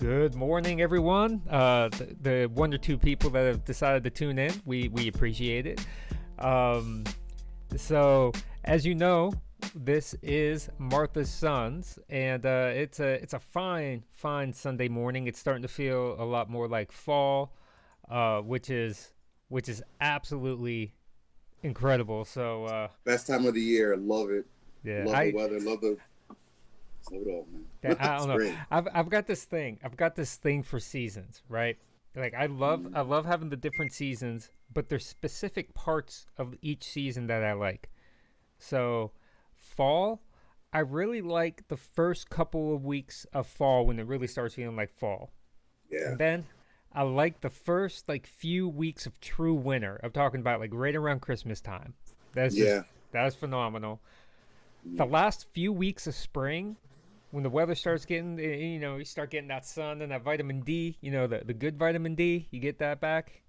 Good morning, everyone. The one or two people that have decided to tune in, we appreciate it. So, as you know, this is Martha's Sons, and it's a fine Sunday morning. It's starting to feel a lot more like fall, which is absolutely incredible. So best time of the year. Love it. yeah, Love the weather. Love it all, man. I don't know. Great. I've got this thing. I've got this thing for seasons, right? Like I love having the different seasons, but there's specific parts of each season that I like. So, fall, I really like the first couple of weeks of fall when it really starts feeling like fall. Yeah. And then I like the first few weeks of true winter. I'm talking about like right around Christmas time. That's phenomenal. The last few weeks of spring, when the weather starts getting, you start getting that sun and that vitamin D, the good vitamin D, you get that back.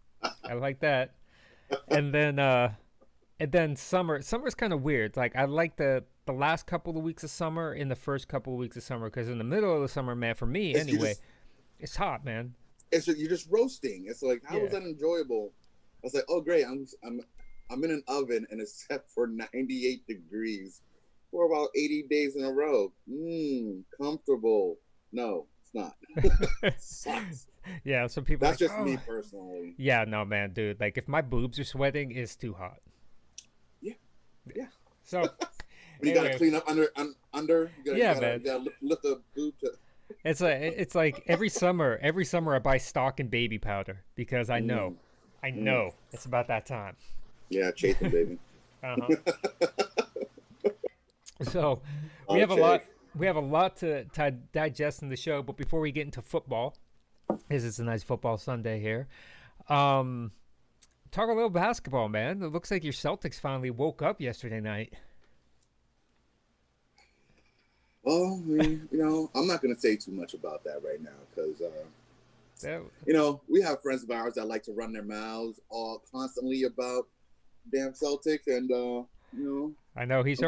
I like that. And then summer's kind of weird. Like I like the last couple of weeks of summer and the first couple of weeks of summer, because in the middle of the summer, man, for me anyway, it's hot, man. You're just roasting. It's like, how is that enjoyable? I was like, oh great, I'm in an oven and it's set for 98 degrees for about 80 days in a row. Comfortable. No, it's not. It sucks. Yeah, some people. That's just me personally. Yeah, no, man, dude. Like if my boobs are sweating, it's too hot. Yeah. So you gotta clean up under. You gotta lift the boob to. It's like every summer I buy stock and baby powder because I know it's about that time. Yeah, chafing, baby. So we have a lot to digest in the show, but before we get into football, because it's a nice football Sunday here, talk a little basketball, man. It looks like your Celtics finally woke up yesterday night. Well, I'm not going to say too much about that right now because, we have friends of ours that like to run their mouths all constantly about damn Celtics, and I know he's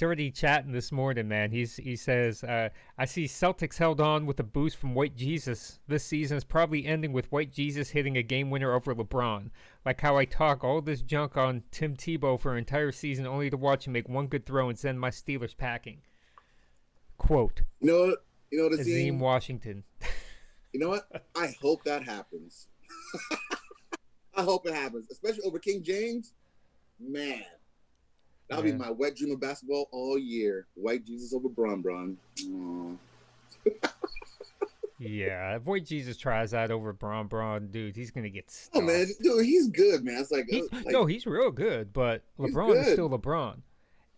already chatting this morning, man. He says, I see Celtics held on with a boost from White Jesus. This season is probably ending with White Jesus hitting a game winner over LeBron. Like how I talk all this junk on Tim Tebow for an entire season only to watch him make one good throw and send my Steelers packing. Quote. Azim Washington. You know what? I hope that happens. I hope it happens, especially over King James. Man. That'll be my wet dream of basketball all year. White Jesus over Bron. Yeah, if White Jesus tries that over Bron, dude, he's gonna get stuffed. Oh man, dude, he's good, man. It's like, he's real good, but LeBron is still LeBron.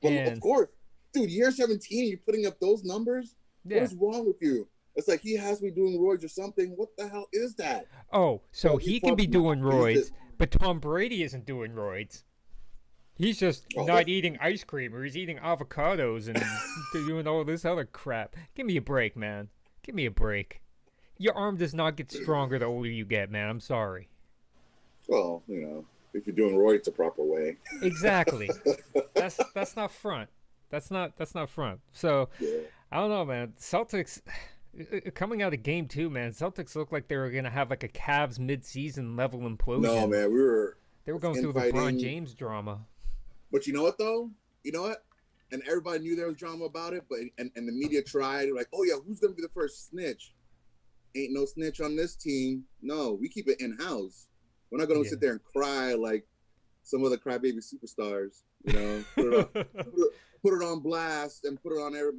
Well, of course, dude. Year 17, you're putting up those numbers. Yeah. What is wrong with you? It's like he has to be doing roids or something. What the hell is that? Oh, so he can be doing roids, but Tom Brady isn't doing roids. He's just not eating ice cream, or he's eating avocados and doing all this other crap. Give me a break, man. Give me a break. Your arm does not get stronger the older you get, man. I'm sorry. Well, if you're doing roids the proper way. Exactly. That's not front. That's not front. So, I don't know, man. Celtics coming out of game 2, man. Celtics look like they were gonna have like a Cavs mid-season level implosion. No, man, they were going through the LeBron James drama. But you know what, though? You know what? And everybody knew there was drama about it, but and the media tried, like, oh, yeah, who's going to be the first snitch? Ain't no snitch on this team. No, we keep it in-house. We're not going to sit there and cry like some of the crybaby superstars, put it on blast and put it on every,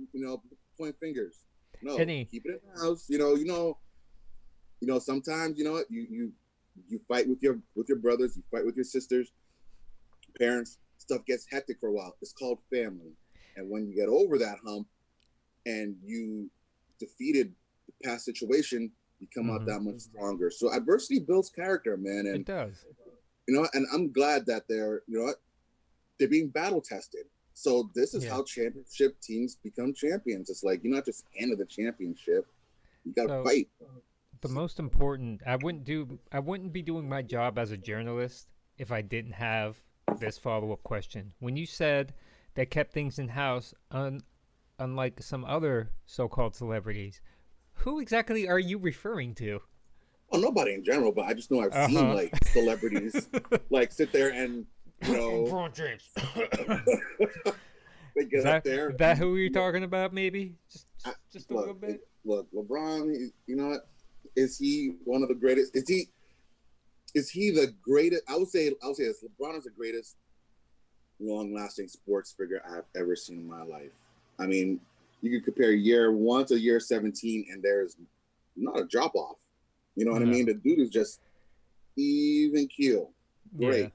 point fingers. No, keep it in-house. Sometimes, you fight with your brothers, you fight with your sisters, parents. Stuff gets hectic for a while. It's called family. And when you get over that hump and you defeated the past situation, you come out that much stronger. So adversity builds character, man. And it does. And I'm glad that they're being battle tested. So this is how championship teams become champions. It's like, you're not just handed the championship. You got to fight. The most important, I wouldn't be doing my job as a journalist if I didn't have this follow-up question. When you said they kept things in-house, unlike some other so-called celebrities, Who exactly are you referring to? Well, nobody in general, but I just know I've seen Uh-huh. like celebrities like sit there and LeBron James. they Is get up that there. is that who you're talking about? Maybe just a Look, little bit. look, LeBron. You know what? Is he one of the greatest? Is he the greatest? I would say this. LeBron is the greatest long-lasting sports figure I've ever seen in my life. I mean, you could compare year 1 to year 17, and there's not a drop off. You know what I No. mean? The dude is just even keel. Great. Yeah.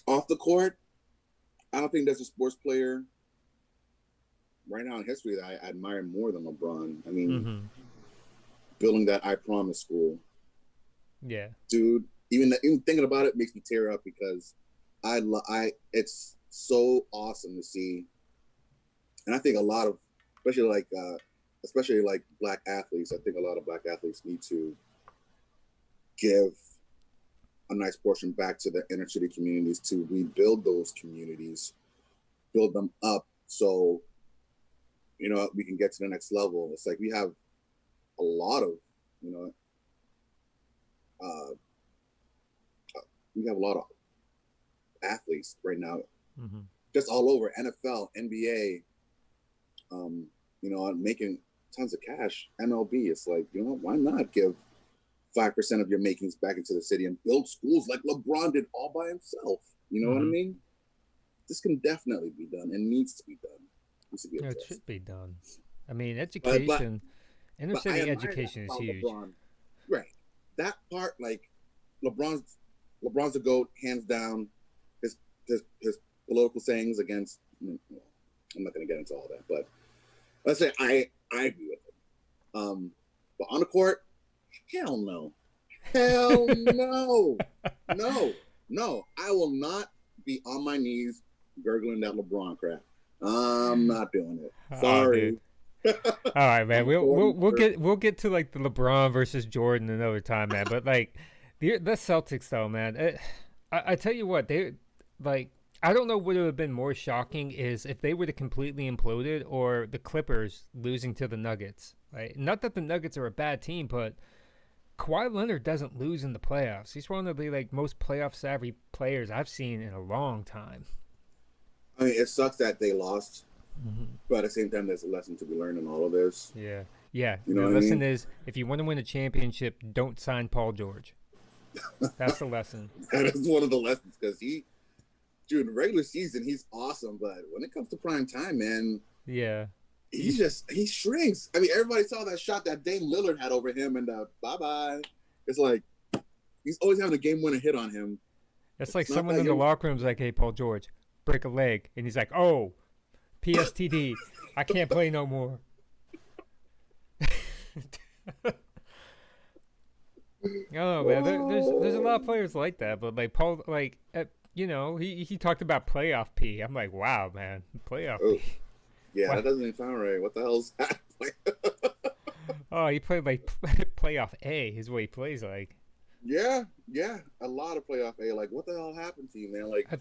Off the court, I don't think there's a sports player right now in history that I admire more than LeBron. I mean, Mm-hmm. building that I Promise school, Yeah. dude. Even thinking about it makes me tear up because it's so awesome to see, and I think a lot of, especially like black athletes. I think a lot of black athletes need to give a nice portion back to the inner city communities to rebuild those communities, build them up so we can get to the next level. It's like we have a lot of you know uh, we have a lot of athletes right now, Mm-hmm. just all over NFL, NBA, making tons of cash. MLB, it's like, why not give 5% of your makings back into the city and build schools like LeBron did all by himself? You know what I mean? This can definitely be done and needs to be done. Needs to be It addressed. should be done. I mean, education, inner But I city admire education that is about huge. LeBron. Right. That part, like LeBron's a GOAT, hands down. His political sayings against, I'm not going to get into all that, but let's say I agree with him. But on the court, hell no. Hell no. No. I will not be on my knees gurgling that LeBron crap. I'm not doing it. Sorry. All right, man. We'll get to like the LeBron versus Jordan another time, man. But like the Celtics, though, man. I tell you what, they like. I don't know what would have been more shocking is if they would have completely imploded or the Clippers losing to the Nuggets. Right? Not that the Nuggets are a bad team, but Kawhi Leonard doesn't lose in the playoffs. He's one of the like most playoff savvy players I've seen in a long time. I mean, it sucks that they lost, but at the same time, there's a lesson to be learned in all of this. Yeah. You know The what lesson I mean? is if you want to win a championship, don't sign Paul George. That's the lesson. That is one of the lessons because dude, in the regular season, he's awesome, but when it comes to prime time, man, Yeah. he shrinks. I mean, everybody saw that shot that Dame Lillard had over him, and bye-bye. It's like he's always having a game-winner hit on him. It's like someone in the locker room's like, hey, Paul George, break a leg. And he's like, oh, PSTD. I can't play no more. Oh, man. There's a lot of players like that. But, like, Paul, like, he talked about playoff P. I'm like, wow, man. Playoff P. Yeah, wow. That doesn't even sound right. What the hell's that? Oh, he played like playoff A is what he plays like. Yeah, a lot of playoff A. Like, what the hell happened to you, man? Like, I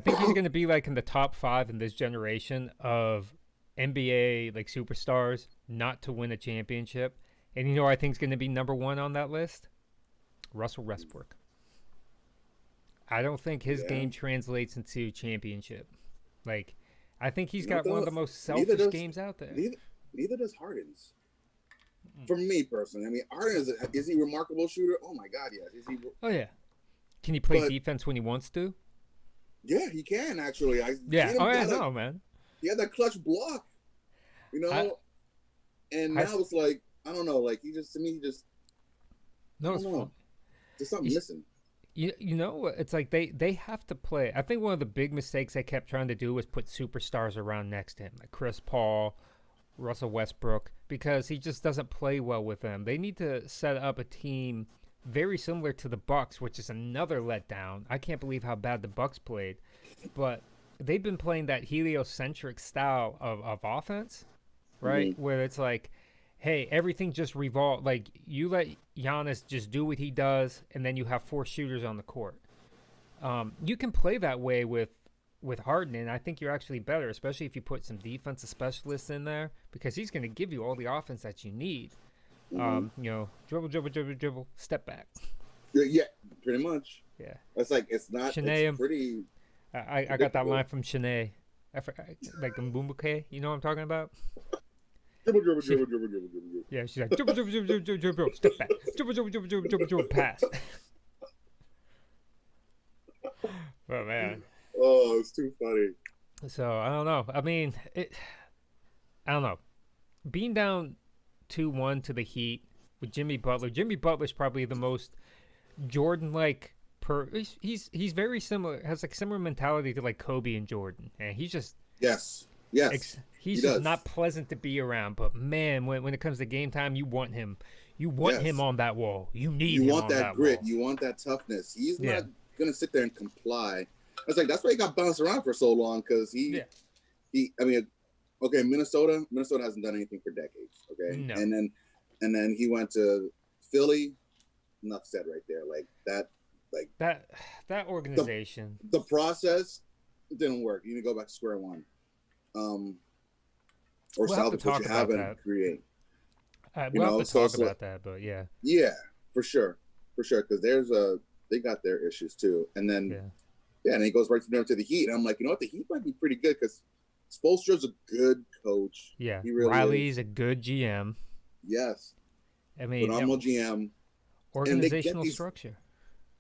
think he's gonna be like in the top 5 in this generation of NBA like superstars not to win a championship. And I think he's gonna be number 1 on that list. Russell Westbrook. I don't think his game translates into championship. Like, I think he's got one of the most selfish games out there. Neither does Harden's. For me personally, I mean, Harden is he a remarkable shooter? Oh my God, yes. Is he? Oh yeah. Can he play defense when he wants to? Yeah, he can actually. No, man. He had that clutch block, and now it's like I don't know. Like to me, there's something missing. It's like they have to play. I think one of the big mistakes they kept trying to do was put superstars around next to him, like Chris Paul, Russell Westbrook, because he just doesn't play well with them. They need to set up a team very similar to the Bucks, which is another letdown. I can't believe how bad the Bucks played, but they've been playing that heliocentric style of offense, right? Mm-hmm. Where it's like, hey, everything just revolves. Like, you let Giannis just do what he does, and then you have 4 shooters on the court. You can play that way with with Harden, I think you're actually better, especially if you put some defensive specialists in there, because he's going to give you all the offense that you need. You know, dribble, step back. Yeah, pretty much. Yeah. It's like, it's not, Shanae, it's pretty. I got that line from Shanae. Like the Mbumbuke, you know what I'm talking about? Dribble. Yeah, she's like, dribble, step back. Dribble, pass. Oh, man. Oh, it's too funny. So, I don't know. I mean, I don't know. Being down 2-1 to the Heat with Jimmy Butler. Jimmy Butler's probably the most Jordan-like he's very similar, has like similar mentality to like Kobe and Jordan, and he's just yes he's just not pleasant to be around. But man, when it comes to game time, you want him on that wall. You want that grit, wall. you want that toughness. He's not gonna sit there and comply. It's like, that's why he got bounced around for so long, because I mean, okay, Minnesota hasn't done anything for decades, okay, No. and then he went to Philly. Enough said right there. Like that. Like that organization, the process didn't work. You need to go back to square one, or salvage what you haven't create. We'll have to talk about that, but yeah, for sure, because they got their issues too, and then and he goes right to the Heat, and I'm like, you know what, the Heat might be pretty good, because Spoelstra's a good coach. Yeah, he really Riley's is. a good GM. Yes, I mean, phenomenal GM. Organizational structure.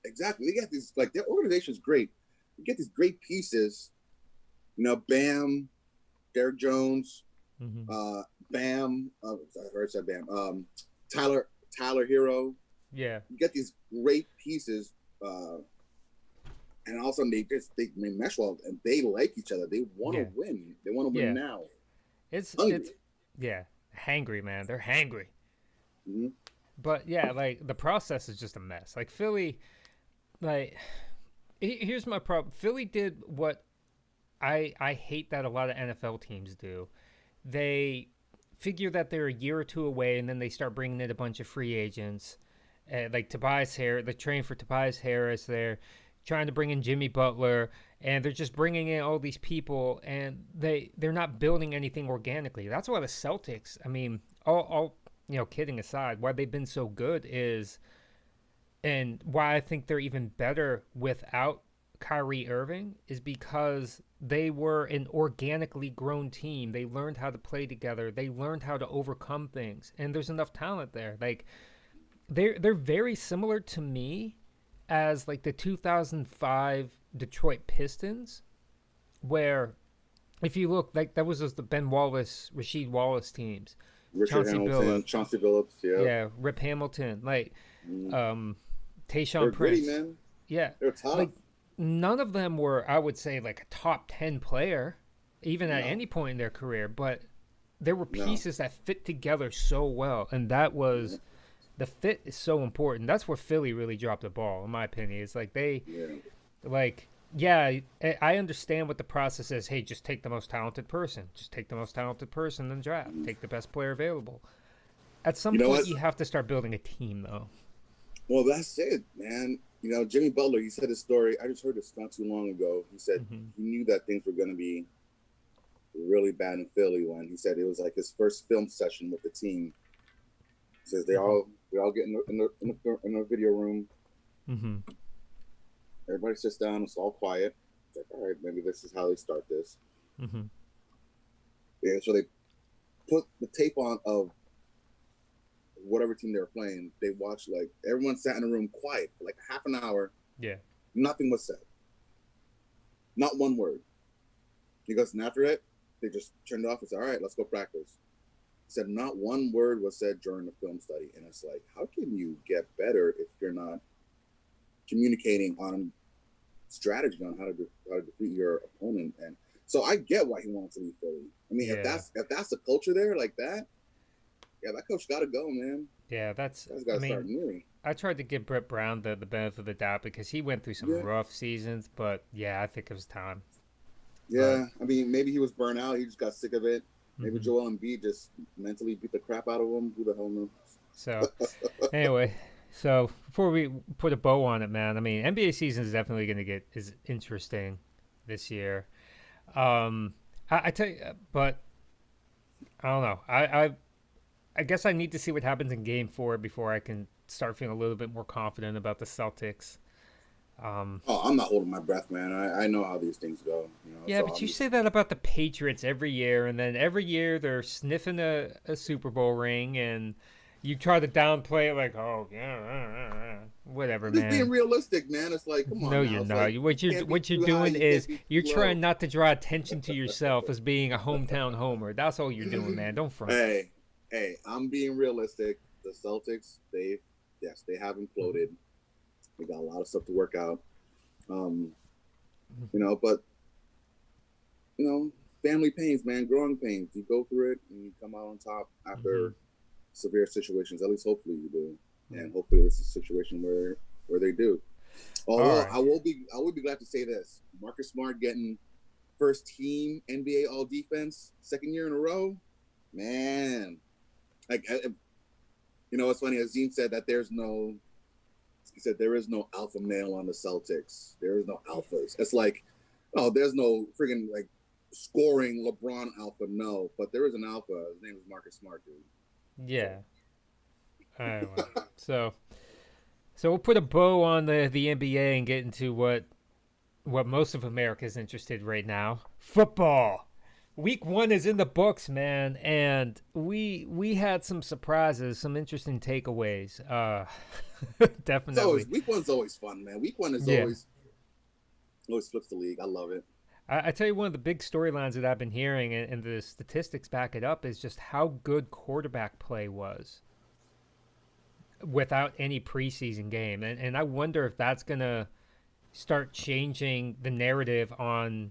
Exactly. They get these, like, their organization is great. You get these great pieces, you know, Bam, Derrick Jones, Bam, I said Bam, Tyler Hero. Yeah. You get these great pieces, and all of a sudden they mesh well, and they like each other. They want to win. They want to win now. It's hangry, man. They're hangry. Mm-hmm. But yeah, like the process is just a mess. Like Philly, like here's my problem. Philly did what I hate that a lot of NFL teams do. They figure that they're a year or two away, and then they start bringing in a bunch of free agents, like Tobias Harris. They're training for Tobias Harris. They're trying to bring in Jimmy Butler, and they're just bringing in all these people, and they're not building anything organically. That's why the Celtics, I mean, all you know, kidding aside, why they've been so good is, and why I think they're even better without Kyrie Irving, is because they were an organically grown team. They learned how to play together. They learned how to overcome things, and there's enough talent there. Like they're very similar to me as like the 2005 Detroit Pistons, where if you look, like that was just the Ben Wallace, Rasheed Wallace teams. Chauncey Billups, yeah, Rip Hamilton, like Tayshaun Prince. Gritty, man. Yeah, they're tough. Like none of them were, I would say, like a top 10 player, even at any point in their career. But there were pieces that fit together so well, and that was the fit is so important. That's where Philly really dropped the ball, in my opinion. It's like I understand what the process is. Hey, just take the most talented person. Just take the most talented person in the draft. Take the best player available. At some point, you have to start building a team, though. Well, that's it, man. You know, Jimmy Butler, he said his story. I just heard this not too long ago. He said he knew that things were going to be really bad in Philly when he said it was like his first film session with the team. He says they all get in the video room. Mm-hmm. Everybody sits down. It's all quiet. It's like, all right, maybe this is how they start this. Mm-hmm. Yeah, so they put the tape on of whatever team they were playing. They watched, like, everyone sat in a room quiet for like half an hour. Yeah. Nothing was said. Not one word. He goes, and after it, they just turned it off and said, all right, let's go practice. He said not one word was said during the film study. And it's like, how can you get better if you're not communicating on strategy on how to defeat your opponent? And so I get why he wants to leave Philly. I mean, if that's the culture there like that, that coach got to go, man. Yeah, that's. Got to start new. I tried to give Brett Brown the benefit of the doubt because he went through some rough seasons, but I think it was time. Yeah, I mean, maybe he was burnt out. He just got sick of it. Maybe Joel Embiid just mentally beat the crap out of him. Who the hell knows? So, anyway. So before we put a bow on it, man, I mean, NBA season is definitely going to get interesting this year. I tell you, but I don't know. I guess I need to see what happens in Game 4 before I can start feeling a little bit more confident about the Celtics. Oh, I'm not holding my breath, man. I know how these things go. Yeah, So but I'm you just say that about the Patriots every year, and then every year they're sniffing a Super Bowl ring, and you try to downplay it like, oh yeah, whatever, I'm just being man. realistic, man. It's like, come No, on you're now. It's not. like What you you're can't be what you're too high, doing you can't is be you're too trying low. not to draw attention to yourself as being a hometown homer. That's all you're doing, man. Don't front. Hey, I'm being realistic. The Celtics, they have imploded. They got a lot of stuff to work out. Um, but family pains, man, growing pains. You go through it and you come out on top Mm-hmm. after severe situations. At least hopefully you do. And hopefully this is a situation where they do. All Although right. I will be glad to say this. Marcus Smart getting first team NBA all defense, second year in a row. Man. Like it's funny. Azim said that there is no alpha male on the Celtics. There is no alphas. It's like, oh, there's no friggin' like scoring LeBron alpha. No, but there is an alpha. His name is Marcus Smart, dude. Yeah. Anyway, so we'll put a bow on the NBA and get into what most of America is interested right now. Football. Week 1 is in the books, man, and we had some surprises, some interesting takeaways. Definitely. Week 1's always fun, man. Week 1 is Yeah. always flips the league. I love it. I tell you, one of the big storylines that I've been hearing, and the statistics back it up, is just how good quarterback play was without any preseason game. And I wonder if that's going to start changing the narrative on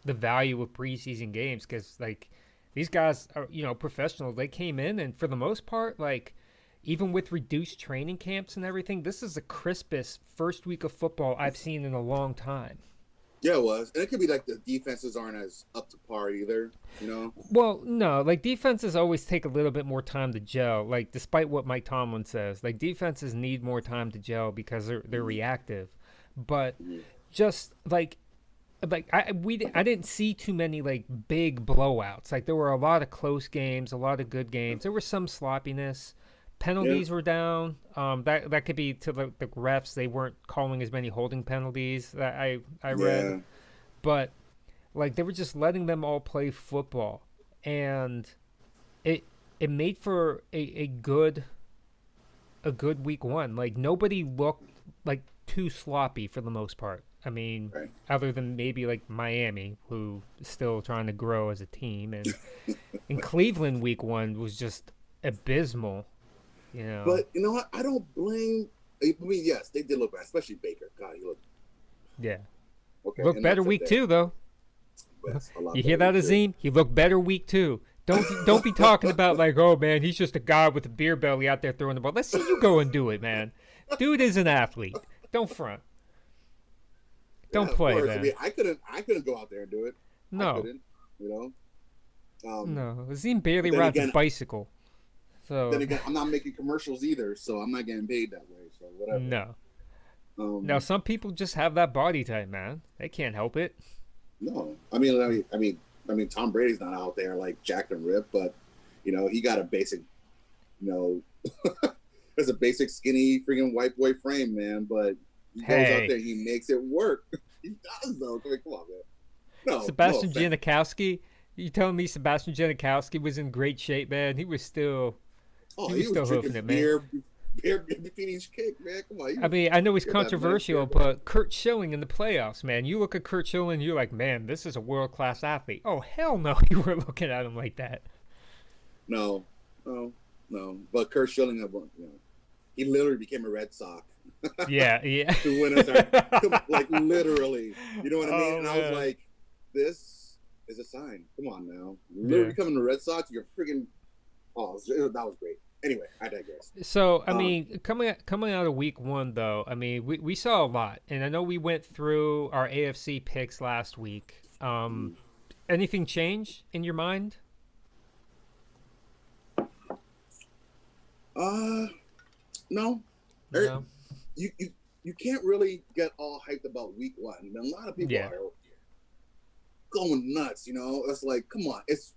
the value of preseason games, because like these guys are professionals. They came in, and for the most part, like even with reduced training camps and everything, this is the crispest first week of football I've seen in a long time. Yeah, it was. And it could be like the defenses aren't as up to par either, Well, no, like defenses always take a little bit more time to gel. Like despite what Mike Tomlin says, like defenses need more time to gel because they're reactive. But just like I didn't see too many like big blowouts. Like there were a lot of close games, a lot of good games. There was some sloppiness. Penalties were down. That could be to the refs. They weren't calling as many holding penalties that I read. But like they were just letting them all play football, and it made for a good week 1. Like nobody looked like too sloppy for the most part. I mean, other than maybe like Miami, who is still trying to grow as a team, and in Cleveland, week 1 was just abysmal. But you know what? I don't blame. I mean, yes, they did look bad, especially Baker. God, he looked. Yeah. Okay. Looked better week 2 though. You hear that, Azim? He looked better week 2. Don't be talking about like, oh man, he's just a guy with a beer belly out there throwing the ball. Let's see you go and do it, man. Dude is an athlete. Don't front. Don't play, man. I mean, I couldn't go out there and do it. No. I couldn't, No, Azim barely rides a bicycle. So then again, I'm not making commercials either, so I'm not getting paid that way. So whatever. No. Now some people just have that body type, man. They can't help it. No, I mean, Tom Brady's not out there like jacked and ripped, but he got a basic, there's a basic skinny freaking white boy frame, man. But he goes out there, he makes it work. He does though. Come on, man. No, Sebastian Janikowski. You telling me Sebastian Janikowski was in great shape, man? He was still. He was still hoofing it, man. Beer between each kick, man. Come on. I mean, I know it's controversial, but Kurt Schilling in the playoffs, man. You look at Kurt Schilling, you're like, man, this is a world-class athlete. Oh, hell no, you were looking at him like that. No. But Kurt Schilling, he literally became a Red Sox. Yeah. To win like literally. You know what I mean? And I was like, this is a sign. Come on now. Literally becoming a Red Sox, you're freaking. Oh, that was great. Anyway, I digress. So, I mean, coming out of week 1, though, I mean, we saw a lot. And I know we went through our AFC picks last week. Anything change in your mind? No. You can't really get all hyped about week 1. I mean, a lot of people are going nuts. It's like, come on. It's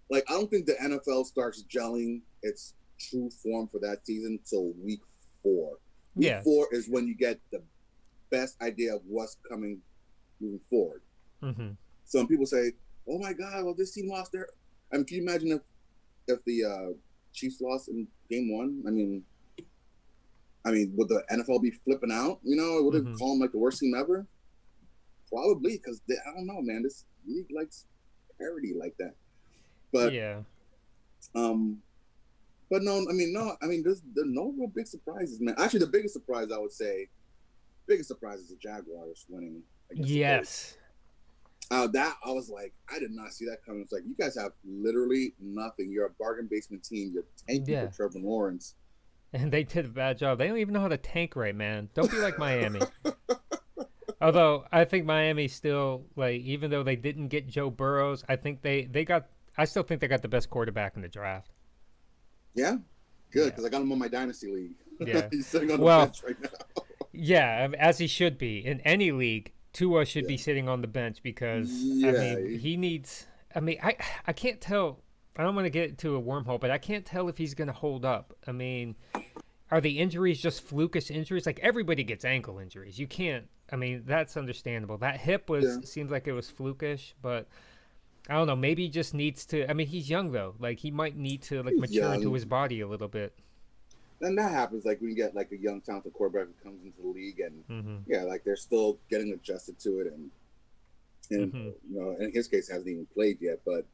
like, I don't think the NFL starts gelling its true form for that season till week 4. Week 4 is when you get the best idea of what's coming moving forward. Mm-hmm. Some people say, "Oh my God, well, this team lost their." I mean, can you imagine if the Chiefs lost in game 1? I mean, would the NFL be flipping out? Would they call them like the worst team ever? Probably, because I don't know, man. This league likes parity like that. But yeah. But no. There's no real big surprises, man. Actually, the biggest surprise I would say, is the Jaguars winning against the Colts. That I was like, I did not see that coming. It's like, you guys have literally nothing. You're a bargain basement team. You're tanking for Trevor Lawrence. And they did a bad job. They don't even know how to tank right, man. Don't be like Miami. Although I think Miami still, like, even though they didn't get Joe Burrows, I think I still think they got the best quarterback in the draft. Yeah, good, because I got him on my dynasty league. Yeah, he's sitting on the bench right now. Yeah, as he should be in any league. Tua should be sitting on the bench because he needs. I can't tell. I don't want to get to a wormhole, but I can't tell if he's going to hold up. I mean, are the injuries just flukish injuries? Like, everybody gets ankle injuries. You can't. I mean, that's understandable. That hip seems like it was flukish, but I don't know. Maybe he just needs to. I mean, he's young though. Like, he might need to mature into his body a little bit. And that happens, like, when you get like a young talented quarterback who comes into the league, and like, they're still getting adjusted to it, and in his case, hasn't even played yet. But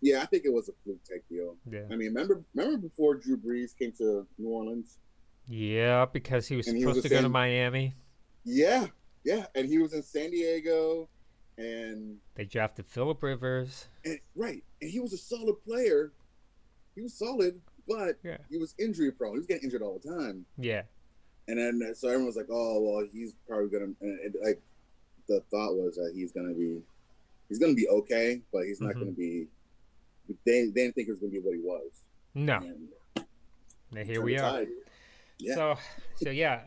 I think it was a fluke type deal. Yeah. I mean, remember before Drew Brees came to New Orleans? Yeah, because he was supposed to go to Miami. Yeah, and he was in San Diego, and they drafted Phillip Rivers. And he was a solid player. He was solid. But he was injury prone. He was getting injured all the time. Yeah. And then so everyone was like, "Oh, well, he's probably gonna." And like, the thought was that he's gonna be okay, but he's not gonna be. They didn't think he was gonna be what he was. No. And here we are. Yeah. So yeah.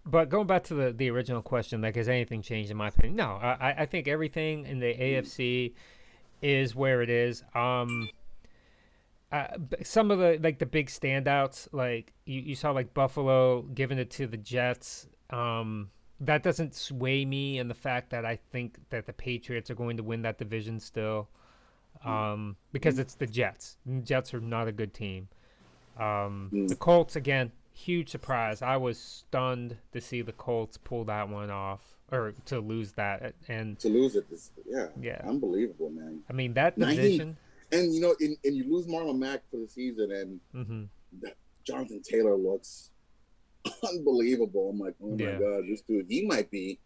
But going back to the original question, like, has anything changed in my opinion? No. I think everything in the AFC is where it is. Some of the big standouts, like you saw, like Buffalo giving it to the Jets. That doesn't sway me in the fact that I think that the Patriots are going to win that division still, because it's the Jets. The Jets are not a good team. The Colts, again, huge surprise. I was stunned to see the Colts pull that one off, or to lose that, and to lose it. Yeah, unbelievable, man. I mean, that division. And you lose Marlon Mack for the season, and Jonathan Taylor looks unbelievable. I'm like, oh my God, this dude, he might be.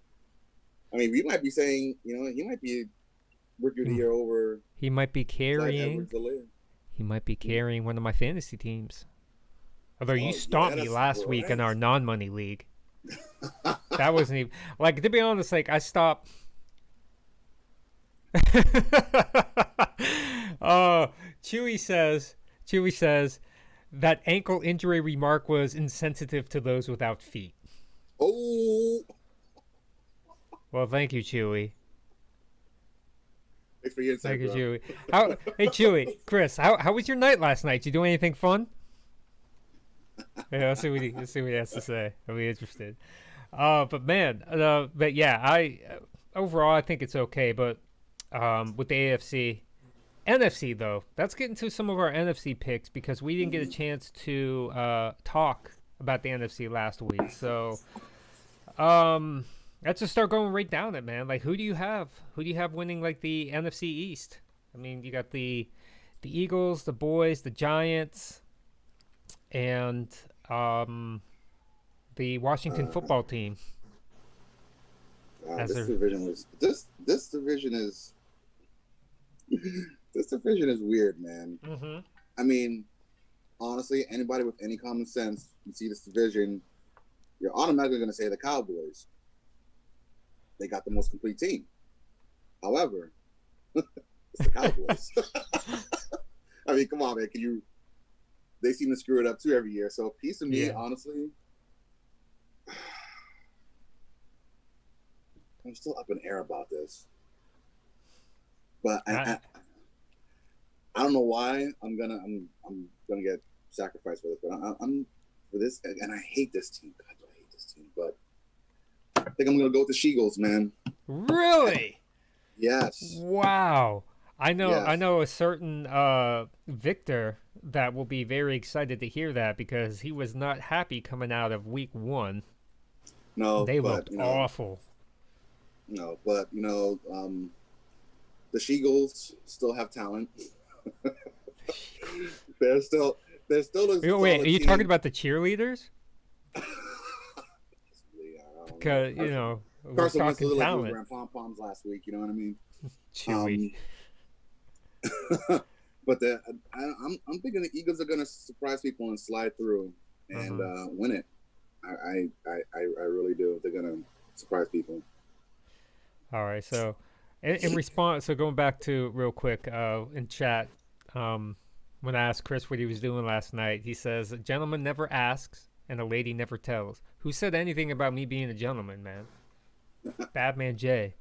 I mean, we might be saying, he might be rookie of the year over. He might be carrying. He might be carrying one of my fantasy teams. Although you stomped me last week in our non-money league. That wasn't even, like, to be honest, like, I stopped. Chewy says that ankle injury remark was insensitive to those without feet. Oh. Well, thank you, Chewy. Thanks for your insight, thank you, Chewy. Hey, Chewy, Chris, how was your night last night? Did you do anything fun? Yeah, let's see what he has to say. I'll be interested. But overall, I think it's okay. But with the AFC. NFC, though, let's get into some of our NFC picks, because we didn't get a chance to talk about the NFC last week. So let's just start going right down it, man. Like, who do you have? Who do you have winning, like, the NFC East? I mean, you got the Eagles, the Boys, the Giants, and the Washington football team. This division is weird, man. I mean, honestly, anybody with any common sense, you see this division, you're automatically going to say the Cowboys. They got the most complete team. However, it's the Cowboys. I mean, come on, man. They seem to screw it up too every year. So a piece of me, honestly, I'm still up in air about this. But I don't know why I'm gonna get sacrificed for this, but I'm for this, and I hate this team. God, I hate this team, but I think I'm gonna go with the She-Gulls, man. Really? Yes. Wow. I Yes. know a certain Victor that will be very excited to hear that because he was not happy coming out of week 1. No, They but looked awful. No, but the She-Gulls still have talent. they're still Wait, are you team. talking about the cheerleaders? Because we're Carson Wentz talking looked like he was talent. wearing pom poms last week. You know what I mean? Chewy. But I'm thinking the Eagles are going to surprise people and slide through and win it. I really do. They're going to surprise people. All right. So, in response, so going back to real quick in chat, when I asked Chris what he was doing last night, he says, "A gentleman never asks and a lady never tells." Who said anything about me being a gentleman, man? Badman J.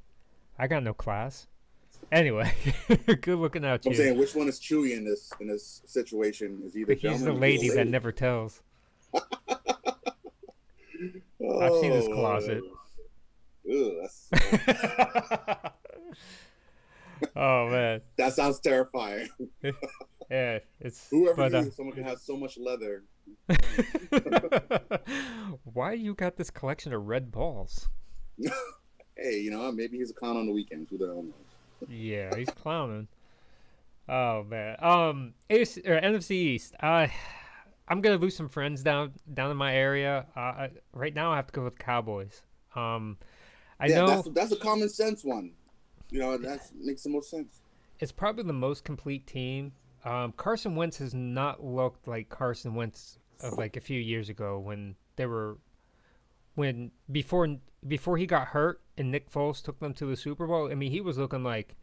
I got no class. Anyway, good looking out, I'm saying which one is Chewy in this situation? Is either he's the lady that never tells. I've seen his closet. Ew, Oh man, that sounds terrifying. Yeah, it's whoever knew someone can have so much leather. Why you got this collection of red balls? Hey, maybe he's a clown on the weekends. Who the hell knows? Yeah, he's clowning. Oh man. NFC East. I'm gonna lose some friends down in my area. Right now I have to go with Cowboys. I know that's a common sense one. That makes the most sense. It's probably the most complete team. Carson Wentz has not looked like Carson Wentz of like a few years ago before he got hurt and Nick Foles took them to the Super Bowl. I mean, he was looking like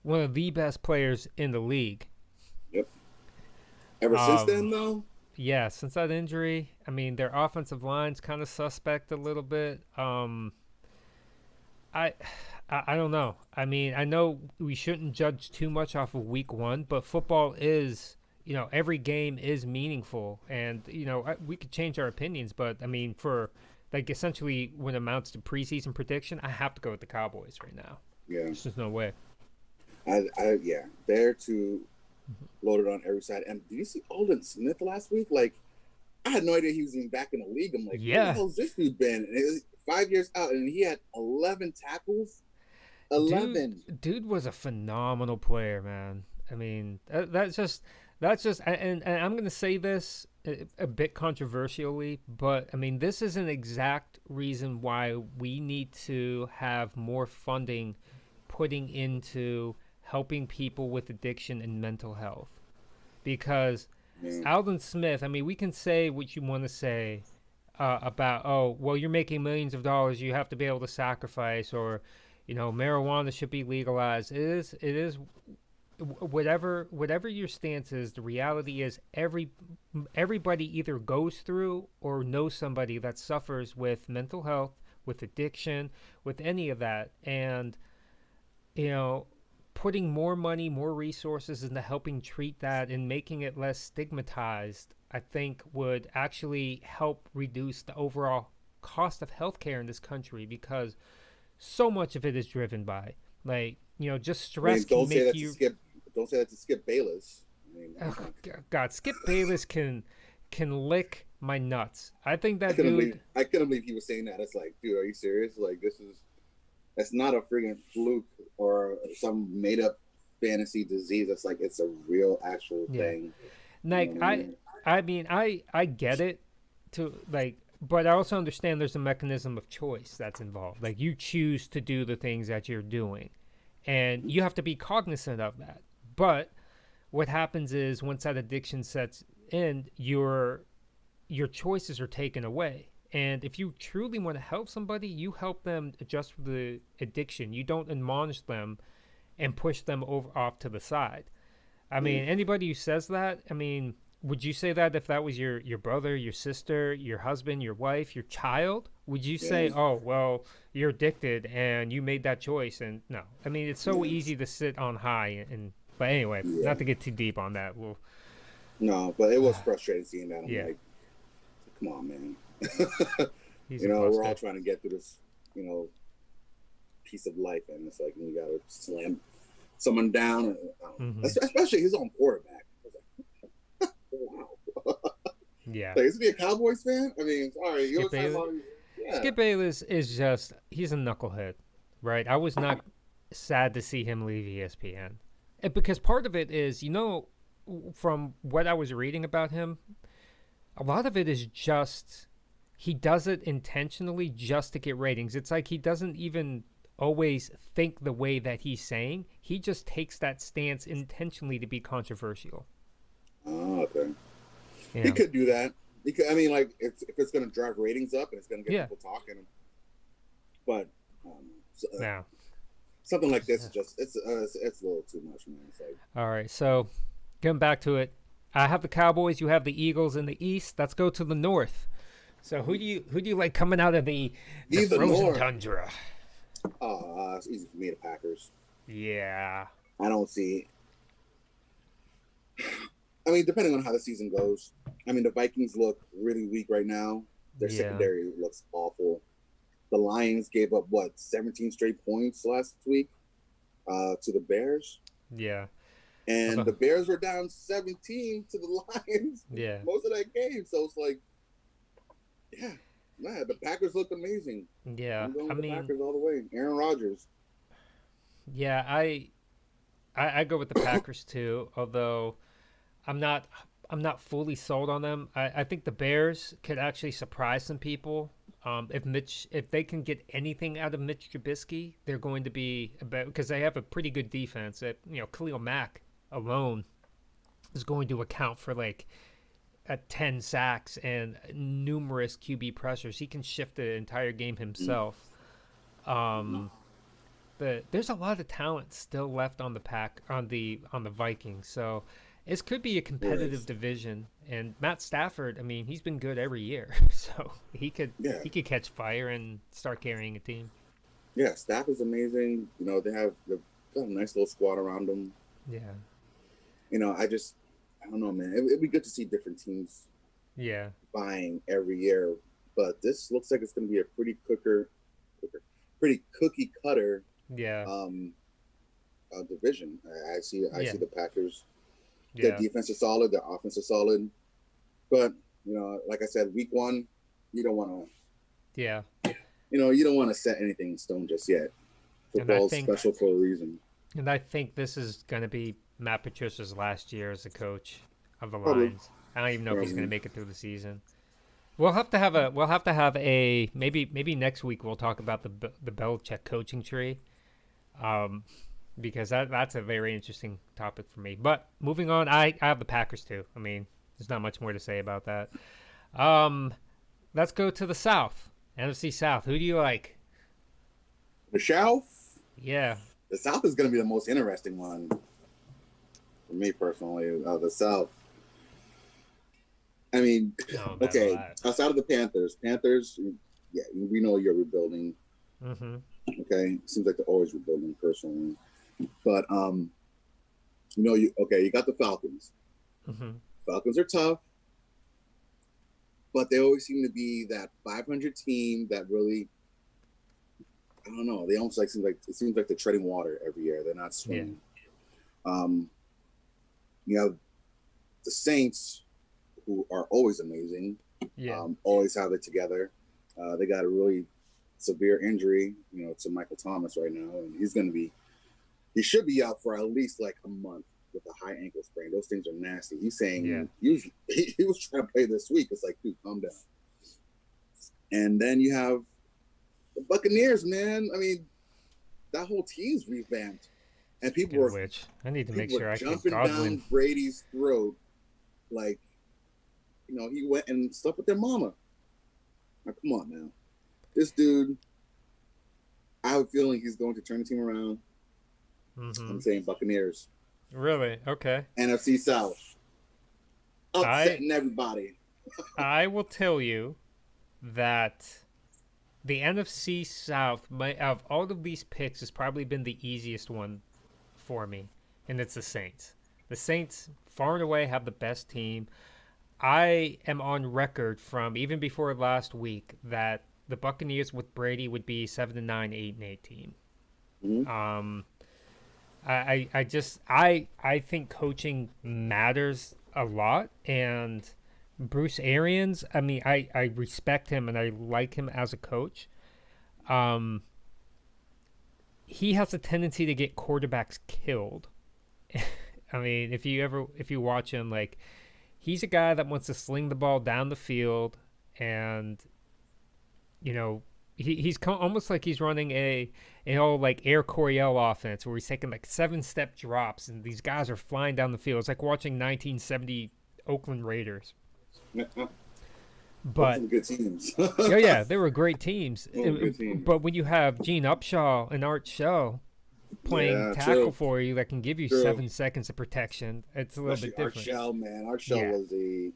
one of the best players in the league. Yep. Ever since then, though? Yeah, since that injury. I mean, their offensive line's kind of suspect a little bit. I don't know. I mean, I know we shouldn't judge too much off of week 1, but football is, every game is meaningful. And, we could change our opinions, but, I mean, for, like, essentially when it amounts to preseason prediction, I have to go with the Cowboys right now. Yeah. There's just no way. Yeah. They're too loaded on every side. And did you see Aldon Smith last week? Like, I had no idea he was even back in the league. I'm like, yeah. Where the hell's this dude been? And it was 5 years out, and he had 11 tackles. 11. Dude was a phenomenal player, man. I mean, that's just, and I'm going to say this a bit controversially, but I mean, this is an exact reason why we need to have more funding putting into helping people with addiction and mental health. Because Aldon Smith, I mean, we can say what you want to say about, you're making millions of dollars, you have to be able to sacrifice, or marijuana should be legalized. It is whatever your stance is. The reality is everybody either goes through or knows somebody that suffers with mental health, with addiction, with any of that. And putting more money, more resources into helping treat that and making it less stigmatized, I think would actually help reduce the overall cost of healthcare in this country, because so much of it is driven by, just stress. Don't say that to Skip Bayless. God, Skip Bayless can lick my nuts. I think that I couldn't believe he was saying that. It's like, dude, are you serious? Like, that's not a friggin' fluke or some made up fantasy disease. It's like, it's a real actual thing. Like, I mean, I get it but I also understand there's a mechanism of choice that's involved. Like, you choose to do the things that you're doing, and you have to be cognizant of that. But what happens is once that addiction sets in, your choices are taken away. And if you truly want to help somebody, you help them adjust the addiction. You don't admonish them and push them off to the side. I mean, anybody who says that, I mean, would you say that if that was your brother, your sister, your husband, your wife, your child, would you say, Yeah. oh, well, you're addicted and you made that choice? And no, I mean, it's so Yeah. easy to sit on high. And but anyway, Yeah. not to get too deep on that. Well, No, but it was frustrating seeing that. I'm yeah, like, come on, man. he's You a know, we're all buster. trying to get through this, piece of life, and it's like you gotta slam someone down, and, especially his own quarterback. I was like, wow. Yeah. Like, isn't he a Cowboys fan? I mean, sorry, you Skip always talking Bayless. about, yeah, Skip Bayless is just, he's a knucklehead, right? I was not sad to see him leave ESPN. Because part of it is, from what I was reading about him, a lot of it is just, he does it intentionally just to get ratings. It's like he doesn't even always think the way that he's saying. He just takes that stance intentionally to be controversial. Oh, okay. He Yeah. could do that. He could. I mean, like, if it's going to drive ratings up and it's going to get Yeah. people talking, but Now. something like this is just it's a little too much, man. It's like, All right. So, getting back to it, I have the Cowboys. You have the Eagles in the East. Let's go to the North. So who do you like coming out of the frozen North. tundra? It's easy for me, the Packers. Yeah. I don't see. I mean, depending on how the season goes. I mean, the Vikings look really weak right now. Their secondary looks awful. The Lions gave up 17 straight points last week to the Bears. Yeah. And the Bears were down 17 to the Lions. Yeah. Most of that game. So it's like, yeah, man, the Packers look amazing. Yeah. I'm going with the Packers all the way. Aaron Rodgers. Yeah, I go with the Packers too, although I'm not fully sold on them. I think the Bears could actually surprise some people. If they can get anything out of Mitch Trubisky, they're going to be because they have a pretty good defense. Khalil Mack alone is going to account for like 10 sacks and numerous QB pressures. He can shift the entire game himself. But there's a lot of talent still left on the Vikings. So this could be a competitive division. And Matt Stafford, I mean, he's been good every year. So he could catch fire and start carrying a team. Yeah, Staff is amazing. They've got a nice little squad around them. Yeah. I don't know, man. It'd be good to see different teams buying every year. But this looks like it's going to be a pretty cookie cutter division. I see the Packers. Their defense is solid. Their offense is solid. But, like I said, week one, you don't want to. Yeah. You don't want to set anything in stone just yet. Football's special for a reason. And I think this is going to be Matt Patricia's last year as a coach of the Lions. I don't even know if he's going to make it through the season. We'll have to have a maybe next week we'll talk about the Belichick coaching tree, because that's a very interesting topic for me. But moving on, I have the Packers too. I mean, there's not much more to say about that. Let's go to the South, NFC South. Who do you like? The South? Yeah. The South is going to be the most interesting one for me personally. The South. I mean, okay, outside of the Panthers, we know you're rebuilding. Mm-hmm. Okay, seems like they're always rebuilding personally, but you got the Falcons. Mm-hmm. Falcons are tough, but they always seem to be that 500 team that really, I don't know. They almost it seems like they're treading water every year. They're not swimming. Yeah. You have the Saints, who are always amazing. Yeah. Always have it together. They got a really severe injury, to Michael Thomas right now, and he should be out for at least like a month with a high ankle sprain. Those things are nasty. He's saying he was trying to play this week. It's like, dude, calm down. And then you have the Buccaneers, man. I mean, that whole team's revamped, and people were. I need to make sure I can jumping down Brady's throat, like. He went and slept with their mama. Now, come on now. This dude, I have a feeling he's going to turn the team around. Mm-hmm. I'm saying Buccaneers. Really? Okay. NFC South. Upsetting everybody. I will tell you that the NFC South, of all of these picks, has probably been the easiest one for me, and it's the Saints. The Saints, far and away, have the best team. I am on record from even before last week that the Buccaneers with Brady would be 7-9, 8-8 team. Mm-hmm. I think coaching matters a lot, and Bruce Arians, I mean, I respect him and I like him as a coach. He has a tendency to get quarterbacks killed. I mean, if you watch him, like, he's a guy that wants to sling the ball down the field, and he's almost like he's running like Air Coryell offense where he's taking like 7-step drops and these guys are flying down the field. It's like watching 1970 Oakland Raiders. But some good teams. yeah, they were great teams. Good team. But when you have Gene Upshaw and Art Shell playing tackle for you that can give you 7 seconds of protection, it's a little bit different. Art Shell, man. Art Shell was a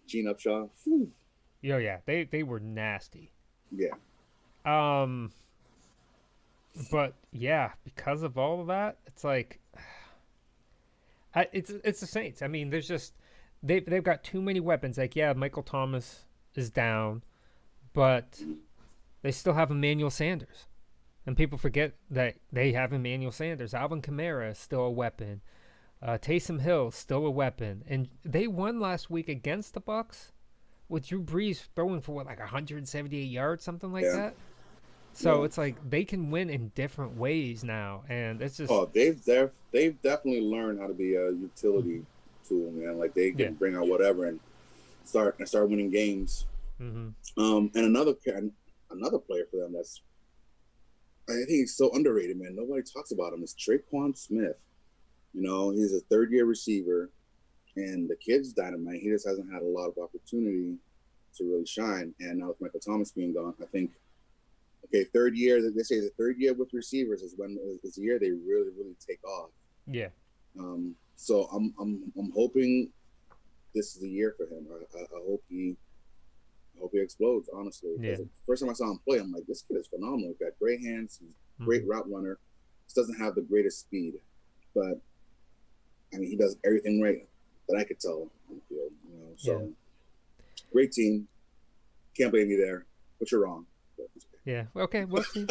Gene Upshaw. Whew. Yeah, they were nasty. Yeah. But yeah, because of all of that, it's like it's the Saints. I mean, there's just they've got too many weapons. Like, yeah, Michael Thomas is down, but they still have Emmanuel Sanders. And people forget that they have Emmanuel Sanders. Alvin Kamara is still a weapon. Taysom Hill is still a weapon. And they won last week against the Bucs with Drew Brees throwing for like 178 yards, something like that. So it's like they can win in different ways now, and it's just they've definitely learned how to be a utility tool, man. Like they can bring out whatever and start winning games. And another player for them that's I think he's so underrated, man. Nobody talks about him. Is Kwan Smith. He's a third-year receiver, and the kid's dynamite. He just hasn't had a lot of opportunity to really shine. And now with Michael Thomas being gone, I think, third year. They say the third year with receivers is the year they really, really take off. Yeah. So I'm hoping this is the year for him. I hope he explodes. Honestly, because the first time I saw him play, I'm like, this kid is phenomenal. He's got great hands. He's a great route runner. Just doesn't have the greatest speed, but I mean, he does everything right that I could tell on the field. So great team. Can't blame you there, but you're wrong. Yeah. Okay. We'll see.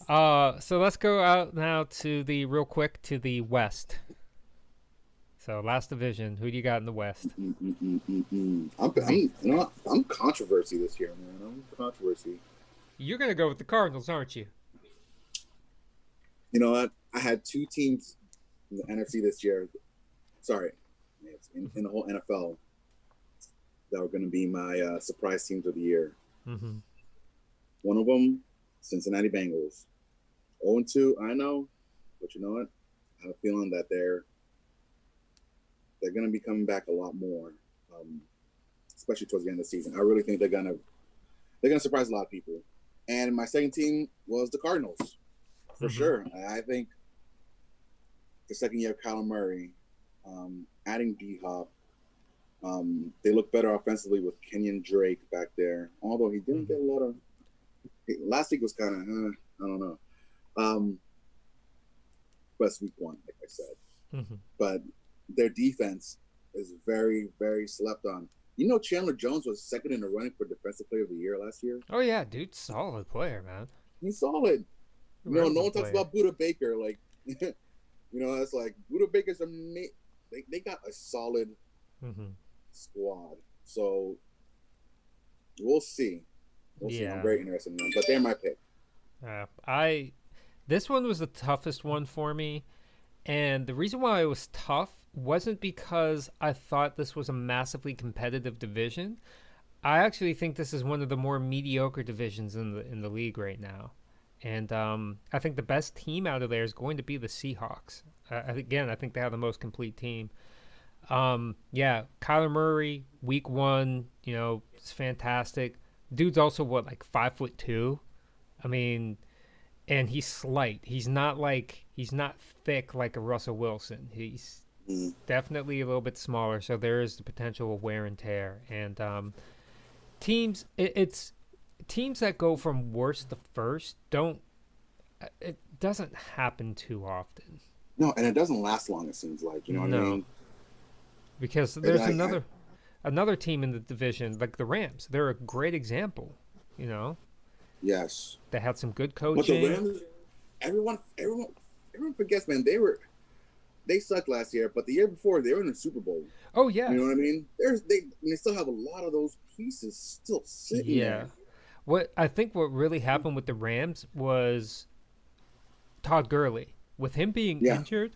So let's go out now to the West. So last division, who do you got in the West? I'm controversy this year, man. I'm controversy. You're gonna go with the Cardinals, aren't you? You know what? I had two teams in the NFC this year. Sorry, in the whole NFL that were going to be my surprise teams of the year. One of them, Cincinnati Bengals. 0-2, I know, but you know what? I have a feeling that they're going to be coming back a lot more, especially towards the end of the season. I really think they're gonna surprise a lot of people. And my second team was the Cardinals, for sure. I think the second year of Kyler Murray, adding D-Hop, they look better offensively with Kenyon Drake back there. Although he didn't get a lot of. Last week was kind of, I don't know. Best week one, like I said. But their defense is very, very slept on. Chandler Jones was second in the running for Defensive Player of the Year last year. Oh, yeah, dude. Solid player, man. He's solid. No one talks about Budda Baker. Like, it's like Budda Baker's they got a solid squad. So we'll see. I'm very interested in them. But they're my pick. This one was the toughest one for me. And the reason why it was tough wasn't because I thought this was a massively competitive division. I actually think this is one of the more mediocre divisions in the league right now. And I think the best team out of there is going to be the Seahawks. I think they have the most complete team. Kyler Murray, week one, it's fantastic. Dude's also 5'2". I mean, and he's slight. He's not thick like a Russell Wilson. He's definitely a little bit smaller, so there is the potential of wear and tear. And it's teams that go from worst to first don't. It doesn't happen too often. No, and it doesn't last long. It seems like, you know what I No, mean? because there's another team in the division like the Rams. They're a great example. You know, Yes, they had some good but the coaching. Rams, everyone forgets, man. They sucked last year, but the year before they were in the Super Bowl. Oh yeah, You know what I mean? They still have a lot of those pieces still sitting yeah. there. What really happened with the Rams was Todd Gurley with him being Yeah, injured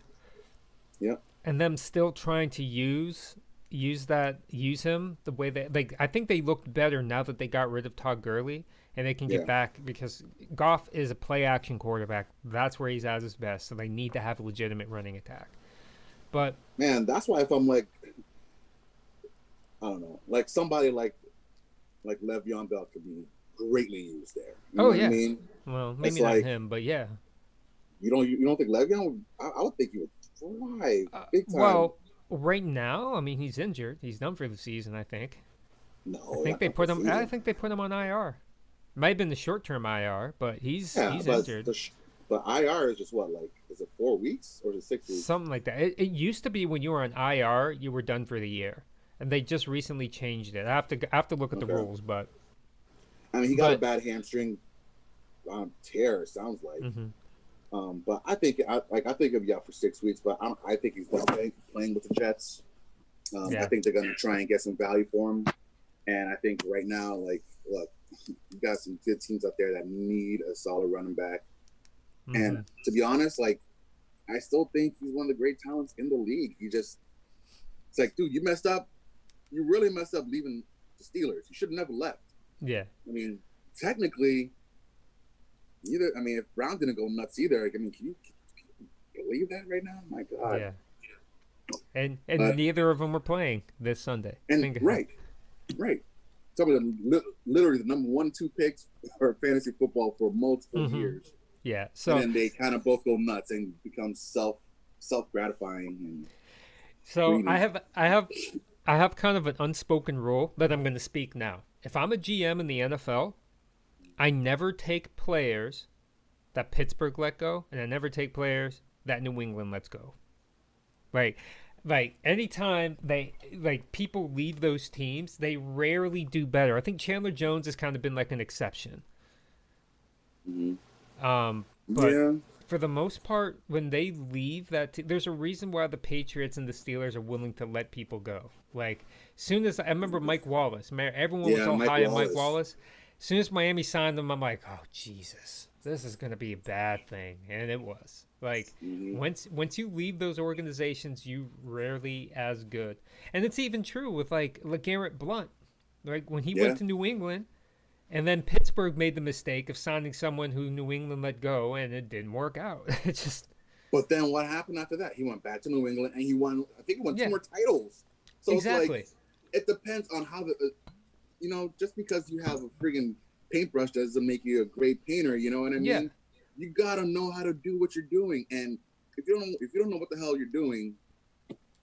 yeah, and them still trying to use him the way they like. I think they looked better now that they got rid of Todd Gurley and they can get yeah. back because Goff is a play action quarterback. That's where he's at his best. So they need to have a legitimate running attack. But Man, that's why if I'm like, I don't know, like somebody like Le'Veon Bell could be greatly used there. You know what I mean? Well, It's maybe not like him, but yeah. you don't think Le'Veon would? I would think he would thrive big time. Well, right now, I mean, he's injured. He's done for the season. I think. I No, think not they for put the him. I season. think they put him on IR. Might have been the short term IR, but he's Yeah, but injured. the IR is just what, like, is it 4 weeks or is it 6 weeks? Something like that. It used to be when you were on IR, you were done for the year, and they just recently changed it. I have to look at the Okay. rules, but I mean, he got a bad hamstring tear. It sounds like. mhm. But I think he'll be out for 6 weeks. But I think he's done playing with the Jets. Yeah. I think they're gonna try and get some value for him. And I think right now, like, look, you got some good teams out there that need a solid running back. And Mhm. to be honest, like, I still think he's one of the great talents in the league. It's like, dude, you messed up. You really messed up leaving the Steelers. You should have never left. Yeah. I mean, technically, if Brown didn't go nuts either, like, I mean, can you believe that right now? My God. Yeah. And neither of them were playing this Sunday. And right. Some of them literally the number 1, 2 picks for fantasy football for multiple years. Yeah. So and then they kind of both go nuts and become self gratifying. And so greedy. I have kind of an unspoken rule that I'm going to speak now. If I'm a GM in the NFL, I never take players that Pittsburgh let go, and I never take players that New England lets go. Like anytime people leave those teams, they rarely do better. I think Chandler Jones has kind of been like an exception. Mm-hmm. But yeah. For the most part, when they leave there's a reason why the Patriots and the Steelers are willing to let people go. Like, soon as I remember Mike Wallace, everyone was so high on Mike Wallace. As soon as Miami signed him, I'm like, oh Jesus, this is gonna be a bad thing, and it was. Like, once you leave those organizations, you rarely as good, and it's even true with like LeGarrette Blount. Like when he went to New England. And then Pittsburgh made the mistake of signing someone who New England let go, and it didn't work out. It just. But then what happened after that? He went back to New England, and he won. I think he won 2 more titles. So exactly. It's like, it depends on how just because you have a friggin' paintbrush doesn't make you a great painter. You know what I mean? Yeah. You gotta know how to do what you're doing, and if you don't know what the hell you're doing,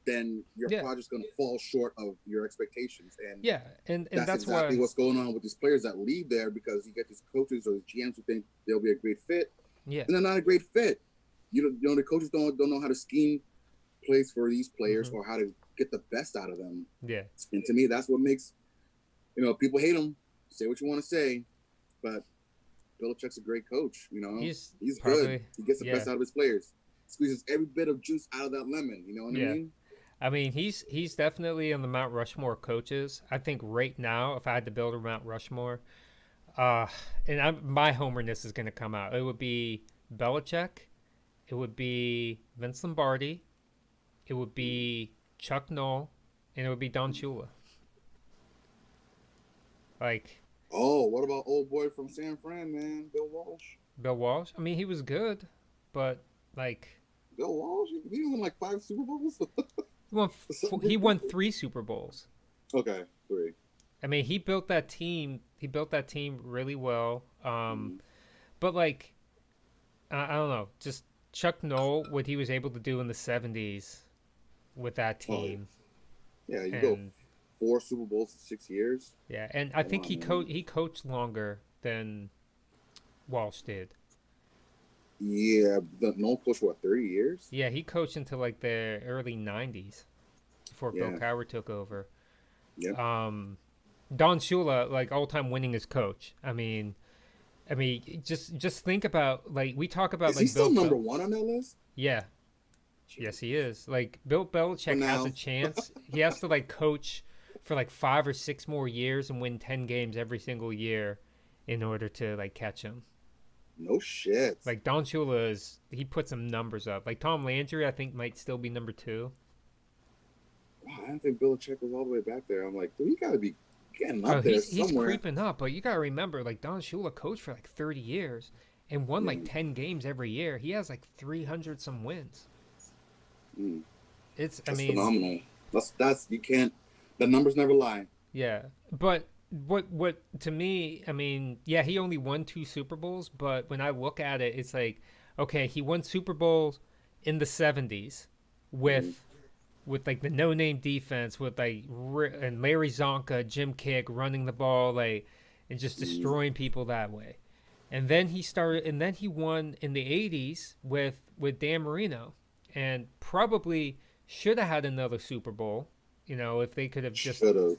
then your project's going to fall short of your expectations. And and that's exactly what's going on with these players that leave there, because you get these coaches or these GMs who think they'll be a great fit, and they're not a great fit. The coaches don't know how to scheme plays for these players or how to get the best out of them. Yeah. And to me, that's what makes people hate him. Say what you want to say, but Belichick's a great coach. He's good. He gets the best out of his players. Squeezes every bit of juice out of that lemon. You know what I mean? I mean, he's definitely on the Mount Rushmore coaches. I think right now, if I had to build a Mount Rushmore, my homerness is going to come out. It would be Belichick. It would be Vince Lombardi. It would be Chuck Noll. And it would be Don Shula. Like. Oh, what about old boy from San Fran, man? Bill Walsh? Bill Walsh? I mean, he was good, but, like. Bill Walsh? He won like 5 Super Bowls? He won 3 Super Bowls. Okay, 3. I mean, he built that team. He built that team really well. But like, I don't know. Just Chuck Noll, what he was able to do in the '70s with that team. Yeah, you go 4 Super Bowls in 6 years. Yeah, and I think he coached longer than Walsh did. Yeah, the no coach what 30 years? Yeah, he coached into like the early '90s before Bill Cowher took over. Yep. Don Shula, like all-time winningest coach. I mean, just think about like we talk about Is like he still number 1 on that list? Yeah. Yes, he is. Like Bill Belichick has a chance. He has to like coach for like 5 or 6 more years and win 10 games every single year in order to like catch him. No shit. Like Don Shula he put some numbers up. Like Tom Landry, I think might still be number 2. Wow, I didn't think Belichick was all the way back there. I'm like, dude, he got to be getting up there somewhere. He's creeping up, but you got to remember, like Don Shula coached for like 30 years and won like 10 games every year. He has like 300 some wins. That's phenomenal. That's you can't. The numbers never lie. Yeah, but what to me, I mean, yeah, he only won 2 Super Bowls, but when I look at it, it's like, okay, he won Super Bowls in the '70s with like the no-name defense with like and Larry Zonka, Jim Kick running the ball like and just destroying people that way, and then he won in the '80s with Dan Marino. And probably should have had another Super Bowl, you know, if they could have just. Should have.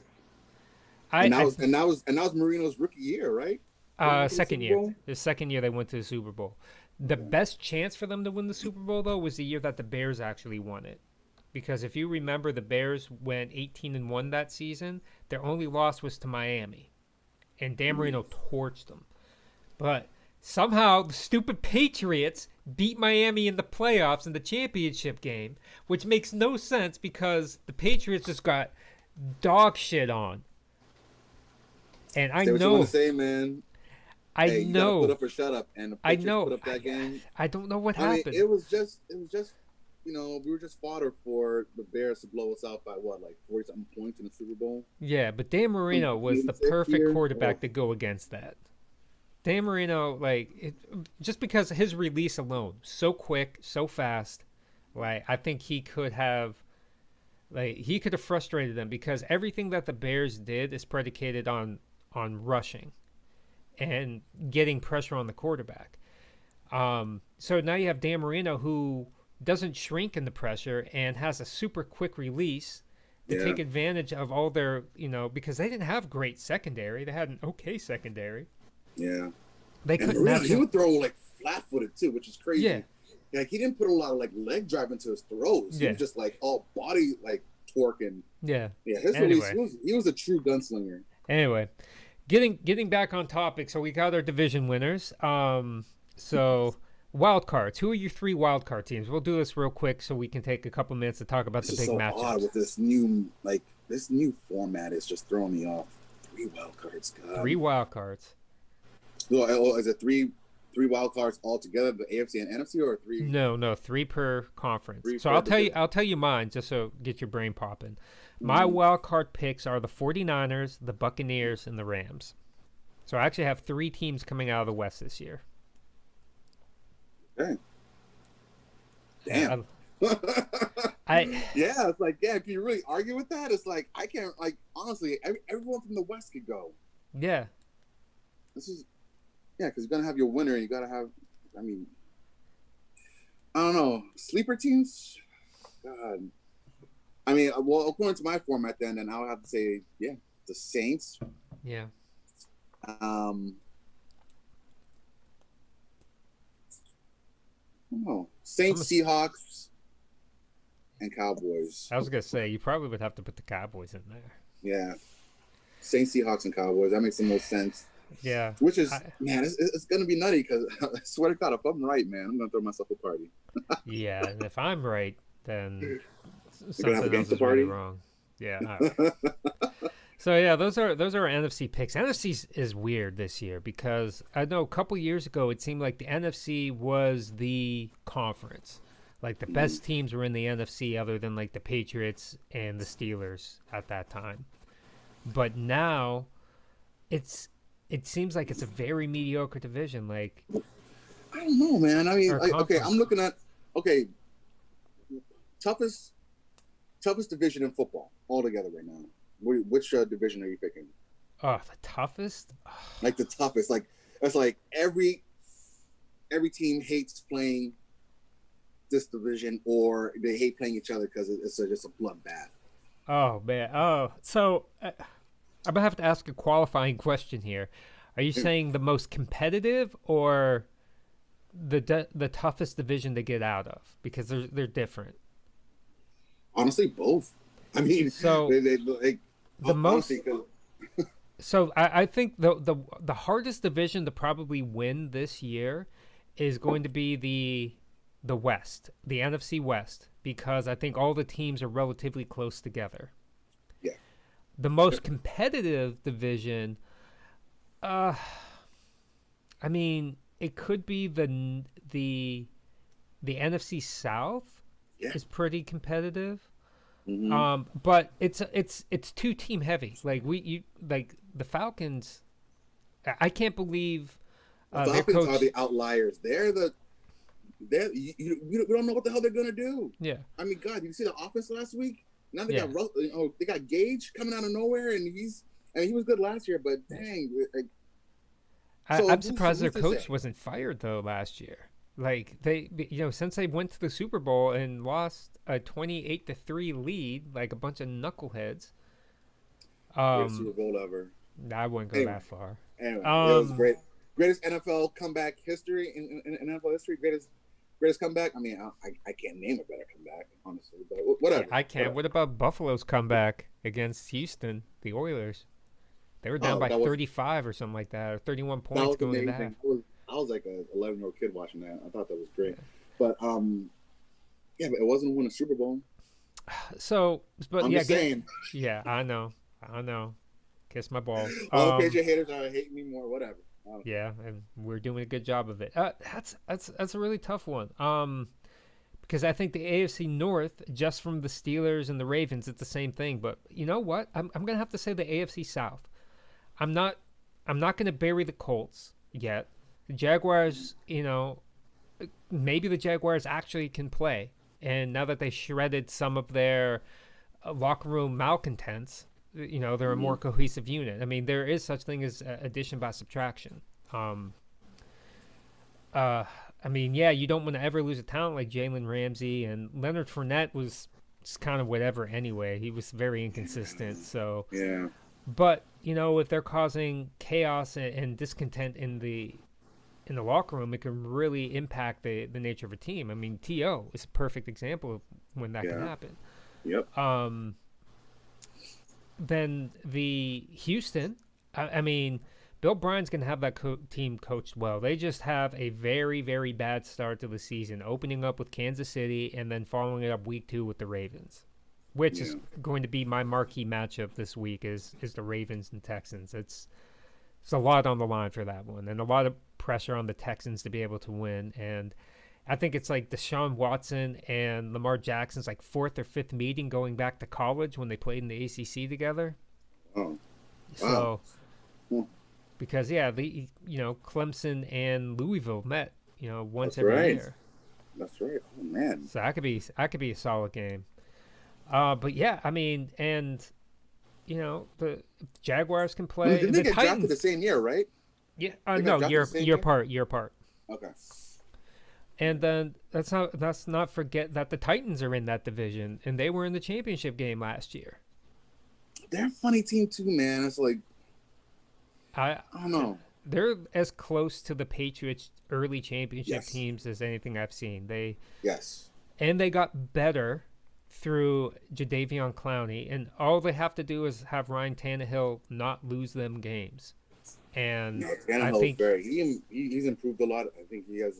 And that was Marino's rookie year, right? Second year. The second year they went to the Super Bowl. The best chance for them to win the Super Bowl though was the year that the Bears actually won it, because if you remember, the Bears went 18-1 that season. Their only loss was to Miami, and Dan Marino torched them, but. Somehow, the stupid Patriots beat Miami in the playoffs in the championship game, which makes no sense because the Patriots just got dog shit on. And I know. What you want to say, man. I know. You gotta put up or shut up, and the Patriots put up that game. I don't know what happened. Mean, it was just, you know, we were just fodder for the Bears to blow us out by what, like 40-something points in the Super Bowl. Yeah, but Dan Marino was the perfect quarterback to go against that. Dan Marino, just because of his release alone, so quick, so fast, like I think he could have frustrated them because everything that the Bears did is predicated on rushing and getting pressure on the quarterback. So now you have Dan Marino who doesn't shrink in the pressure and has a super quick release to take advantage of all their, you know, because they didn't have great secondary. They had an okay secondary. Yeah, they couldn't match him. He would throw like flat-footed too, which is crazy. Yeah, like he didn't put a lot of like leg drive into his throws. He was just like all body like torque and his release. He was a true gunslinger. Anyway, getting back on topic. So we got our division winners. So wild cards. Who are your 3 wild card teams? We'll do this real quick so we can take a couple minutes to talk about the big matchups. Odd with this new format is just throwing me off. 3 wild cards. God. 3 wild cards. So, is it 3 wild cards all together, the AFC and NFC, or 3? No, 3 per conference. So I'll tell you mine just so get your brain popping. My wild card picks are the 49ers, the Buccaneers, and the Rams. So I actually have 3 teams coming out of the West this year. Okay. Damn. It's like, can you really argue with that? It's like I can't. Like honestly, everyone from the West could go. Yeah. This is. Yeah, because you're going to have your winner, and you got to have, I don't know, sleeper teams? God. I mean, well, according to my format then I'll have to say, the Saints. Yeah. Saints, Seahawks, and Cowboys. I was going to say, you probably would have to put the Cowboys in there. Yeah. Saints, Seahawks, and Cowboys. That makes the most sense. Yeah. Which is, it's going to be nutty because I swear to God, if I'm right, man, I'm going to throw myself a party. Yeah, and if I'm right, then something else is really wrong. Yeah. All right. So, yeah, those are our NFC picks. NFC is weird this year because I know a couple years ago it seemed like the NFC was the conference. Like the best teams were in the NFC other than like the Patriots and the Steelers at that time. But now it seems like it's a very mediocre division. Like, I don't know, man. I mean, I'm looking at toughest division in football altogether right now. Which division are you picking? Oh, the toughest? Like the toughest. Like it's like every team hates playing this division, or they hate playing each other because it's just a bloodbath. Oh man. Oh, so I'm gonna have to ask a qualifying question here. Are you saying the most competitive or the toughest division to get out of? Because they're different. Honestly, both. I mean, so they the most. So I think the hardest division to probably win this year is going to be the West, the NFC West, because I think all the teams are relatively close together. Yeah. The most competitive division, I mean, it could be the Nfc South is pretty competitive. Mm-hmm. But it's two team heavy. Like the Falcons. I can't believe the Falcons are the outliers. We don't know what the hell they're gonna do. Yeah. I mean, God, did you see the offense last week? Now they got Gage coming out of nowhere, and he was good last year, but dang. Like, I'm surprised their coach wasn't fired though last year. Like they, since they went to the Super Bowl and lost a 28-3 lead, like a bunch of knuckleheads. Greatest Super Bowl ever. I wouldn't go that far. Anyway, it was great. Greatest NFL comeback history in NFL history. Greatest comeback. I mean, I can't name a better comeback, honestly, but whatever. I can't. Whatever. What about Buffalo's comeback against Houston, the Oilers? They were down by 35 or something like that, or 31 points going into half. I was like an 11-year-old kid watching that. I thought that was great. But but it wasn't win a Super Bowl. So, but I'm just saying. Yeah, I know. Kiss my ball. All the Patriot haters are hating me more. Whatever. Yeah, and we're doing a good job of it. That's a really tough one. Because I think the AFC North, just from the Steelers and the Ravens, it's the same thing. But you know what? I'm gonna have to say the AFC South. I'm not gonna bury the Colts yet. The Jaguars, maybe the Jaguars actually can play. And now that they shredded some of their locker room malcontents, they're a more cohesive unit. I mean, there is such thing as addition by subtraction. I mean, yeah, you don't want to ever lose a talent like Jalen Ramsey, and Leonard Fournette was just kind of whatever anyway. He was very inconsistent. So yeah. But if they're causing chaos and discontent in the locker room, it can really impact the nature of a team. I mean, T.O. is a perfect example of when that can happen. Yep. Then the Houston, I mean, Bill Bryan's going to have that team coached well. They just have a very, very bad start to the season, opening up with Kansas City and then following it up week 2 with the Ravens, which is going to be my marquee matchup this week is the Ravens and Texans. It's a lot on the line for that one, and a lot of pressure on the Texans to be able to win. And I think it's like Deshaun Watson and Lamar Jackson's like 4th or 5th meeting going back to college when they played in the ACC together. Oh, wow. So, because Clemson and Louisville met, once every year. That's right. Oh man. So that could be a solid game. But yeah, I mean, and the Jaguars can play. Didn't they get drafted the same year, right? Yeah. No, year apart. Okay. And then let's not forget that the Titans are in that division, and they were in the championship game last year. They're a funny team too, man. It's like I don't know. They're as close to the Patriots' early championship teams as anything I've seen. And they got better through Jadeveon Clowney, and all they have to do is have Ryan Tannehill not lose them games. And I think he's improved a lot. I think he has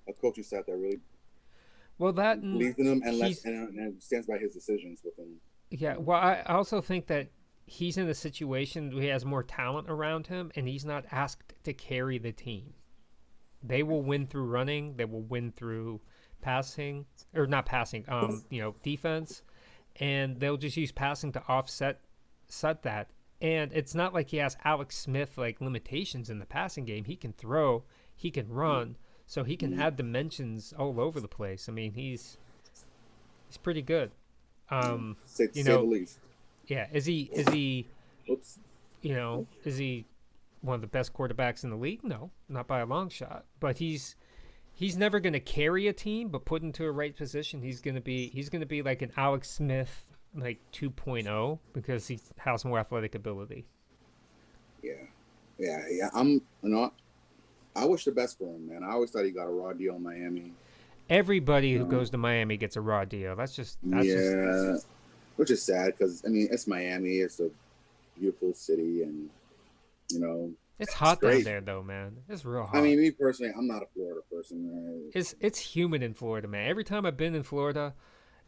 a coaching staff that really believes in him and stands by his decisions with him. Yeah, well, I also think that he's in a situation where he has more talent around him, and he's not asked to carry the team. They will win through running. They will win through passing, or not passing, defense, and they'll just use passing to offset that. And it's not like he has Alex Smith like limitations in the passing game. He can throw, he can run, so he can add dimensions all over the place. I mean, he's pretty good. Say the least. Yeah, is he Oops. is he one of the best quarterbacks in the league? No, not by a long shot. But he's never going to carry a team, but put into a right position, he's going to be like an Alex Smith like 2.0 because he has more athletic ability. Yeah. I wish the best for him, man. I always thought he got a raw deal in Miami. Everybody who goes to Miami gets a raw deal. That's just which is sad because I mean it's Miami. It's a beautiful city, and it's hot down there though, man. It's real hot. I mean, me personally, I'm not a Florida person. Right? It's humid in Florida, man. Every time I've been in Florida,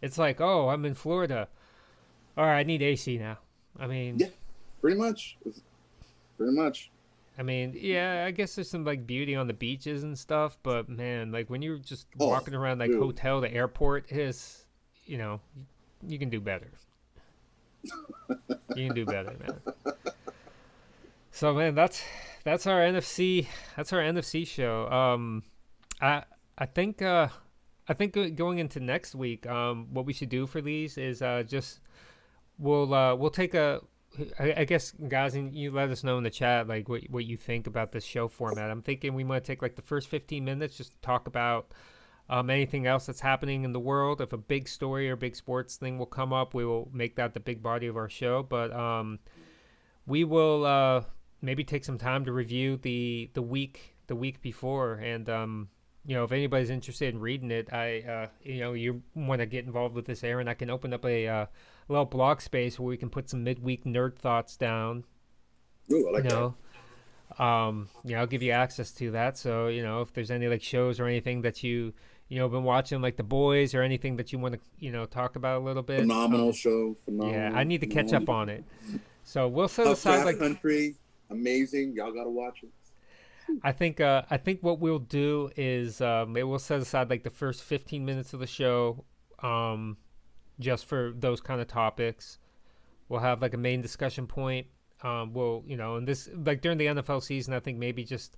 it's like, oh, I'm in Florida. All right, I need AC now. I mean, yeah, pretty much. I mean, yeah, I guess there's some like beauty on the beaches and stuff, but man, like when you're just walking around like hotel to airport, you can do better. You can do better, man. So man, that's our NFC show. I think going into next week, what we should do for these is just we'll take a. I guess, guys, and you let us know in the chat like what you think about this show format. I'm thinking we might take like the first 15 minutes just to talk about anything else that's happening in the world. If a big story or big sports thing will come up, we will make that the big body of our show. But we will maybe take some time to review the week before, and if anybody's interested in reading it, you want to get involved with this, Aaron, I can open up a little blog space where we can put some midweek nerd thoughts down. Ooh, I like that. I'll give you access to that. So, if there's any like shows or anything that you've been watching, like The Boys or anything that you want to, talk about a little bit. Phenomenal show. Yeah, I need to catch up on it. So we'll set aside like Country, amazing. Y'all gotta watch it. I think what we'll do is maybe we'll set aside like the first 15 minutes of the show, just for those kind of topics. We'll have like a main discussion point. We'll and this like during the NFL season, I think maybe just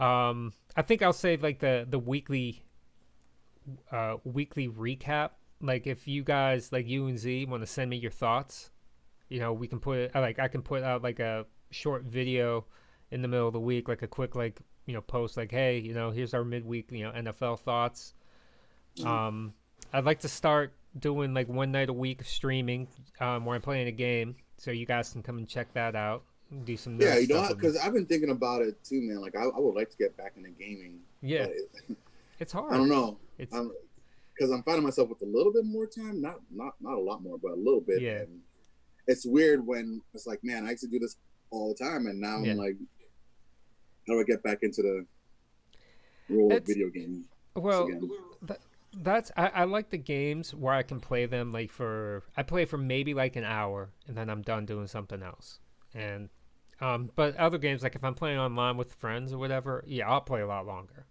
I think I'll save like the weekly recap. Like if you guys like you and Z want to send me your thoughts, we can put it like I can put out like a short video in the middle of the week, like a quick post like, hey, here's our midweek NFL thoughts. I'd like to start doing like one night a week of streaming where I'm playing a game, so you guys can come and check that out. Do some because I've been thinking about it too, man. Like I would like to get back into gaming. Yeah, it's hard. I don't know. Because I'm finding myself with a little bit more time, not a lot more, but a little bit. Yeah. And it's weird when it's like, man, I used to do this all the time, and now I'm like, how do I get back into the role of video games? Well, I like the games where I can play them I play for maybe like an hour and then I'm done doing something else. And but other games, like if I'm playing online with friends or whatever, I'll play a lot longer.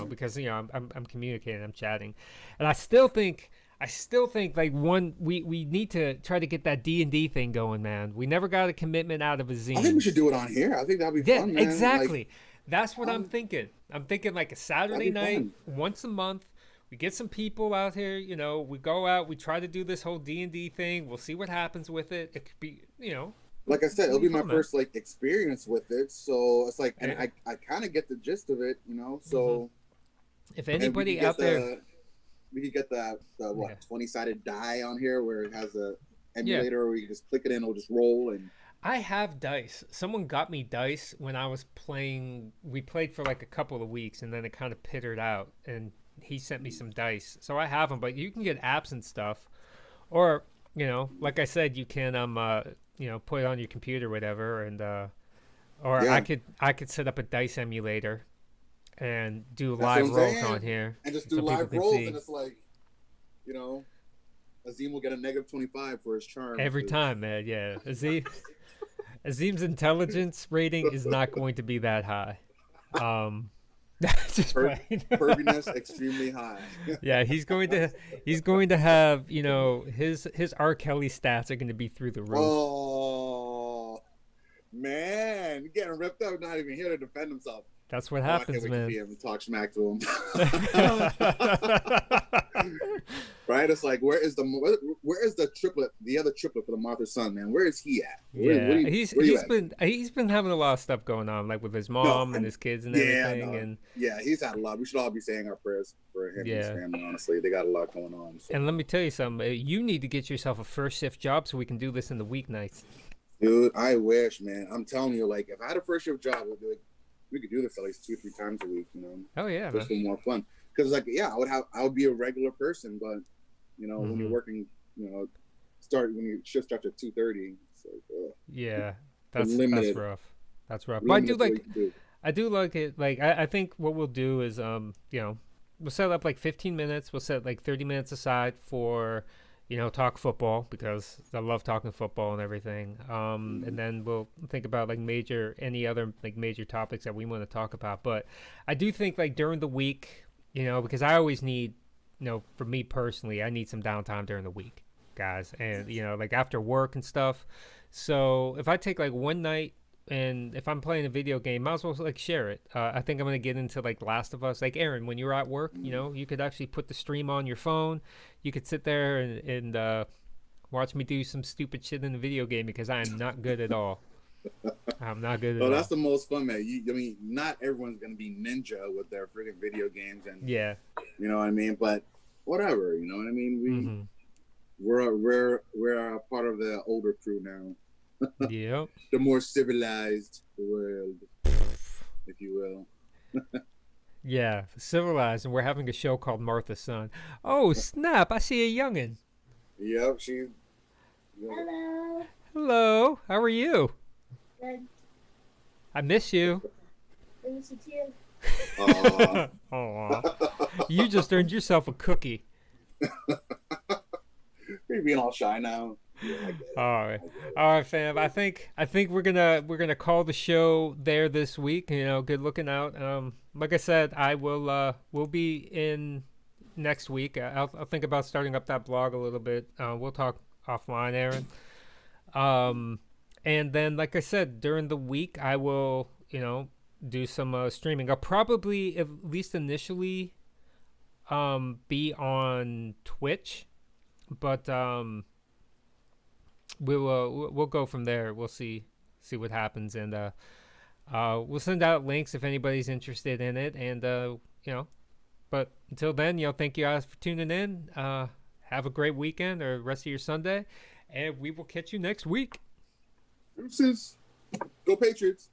Because I'm communicating, I'm chatting, and I still think like we need to try to get that D&D thing going, man. We never got a commitment out of Azim. I think we should do it on here. I think that'd be fun, man. Exactly. Like, that's what I'm thinking. I'm thinking like a Saturday night, once a month. We get some people out here, we go out, we try to do this whole D&D thing. We'll see what happens with it. It could be, like I said, it'll be my first like experience with it. So it's like, and I kind of get the gist of it, so if anybody out there, we could get the 20-sided die on here where it has a emulator where you can just click it in, it'll just roll. And I have dice. Someone got me dice when I was playing. We played for like a couple of weeks and then it kind of pittered out, and he sent me some dice, so I have them. But you can get apps and stuff, or like I said, you can put it on your computer, or whatever, and I could set up a dice emulator and do live rolls on here, and just do live rolls, and it's like, Azim will get a -25 for his charm every time, man. Yeah, Azim's intelligence rating is not going to be that high. Just perviness extremely high. Yeah, he's going to have his R. Kelly stats are going to be through the roof. Oh man, getting ripped up, not even here to defend himself. That's what happens, man. Talk smack to him. Right? It's like, where is the triplet, the other triplet for the Martha's son, man? Where is he at? Yeah, Where he's been having a lot of stuff going on, like with his mom and his kids and everything, and yeah, he's had a lot. We should all be saying our prayers for him and his family. Honestly, they got a lot going on. So. And let me tell you something. You need to get yourself a first shift job so we can do this in the weeknights. Dude, I wish, man. I'm telling you, like, if I had a first shift job, we could do this at least 2-3 times a week. You know? Oh yeah, just for more fun. Because like, yeah, I would be a regular person, but you know, when you're working, you know, when your shift starts at 2:30. So yeah, that's rough. That's rough. But I do like it. Like I think what we'll do is you know, we'll set up like 15 minutes. We'll set like 30 minutes aside for, you know, talk football, because I love talking football and everything. And then we'll think about like any other like major topics that we want to talk about. But I do think like during the week, you know, because I always need, you know, for me personally, I need some downtime during the week, guys. And, you know, like after work and stuff. So if I take like one night, and if I'm playing a video game, might as well like share it. I think I'm going to get into like Last of Us. Like Aaron, when you're at work, you know, you could actually put the stream on your phone. You could sit there and watch me do some stupid shit in the video game, because I am not good at all. I'm not good at all. Oh, that's the most fun, man. I mean, not everyone's going to be ninja with their freaking video games. And yeah. You know what I mean? But whatever, you know what I mean? We're a part of the older crew now. Yep. The more civilized world, if you will. Yeah, civilized, and we're having a show called Martha's Son. Oh, snap, I see a youngin'. Yep, Hello. Hello, how are you? Good. I miss you. I miss you too. Aww. You just earned yourself a cookie. You're being all shy now. Yeah, all right, fam. I think we're gonna call the show there this week. You know, good looking out. Like I said, we'll be in next week. I'll think about starting up that blog a little bit. We'll talk offline, Aaron. And then, like I said, during the week, I will, you know, do some streaming. I'll probably, at least initially, be on Twitch, but we'll go from there. We'll see what happens, and we'll send out links if anybody's interested in it. And you know, but until then, you know, thank you guys for tuning in. Have a great weekend or rest of your Sunday, and we will catch you next week. Deuces. Go Patriots.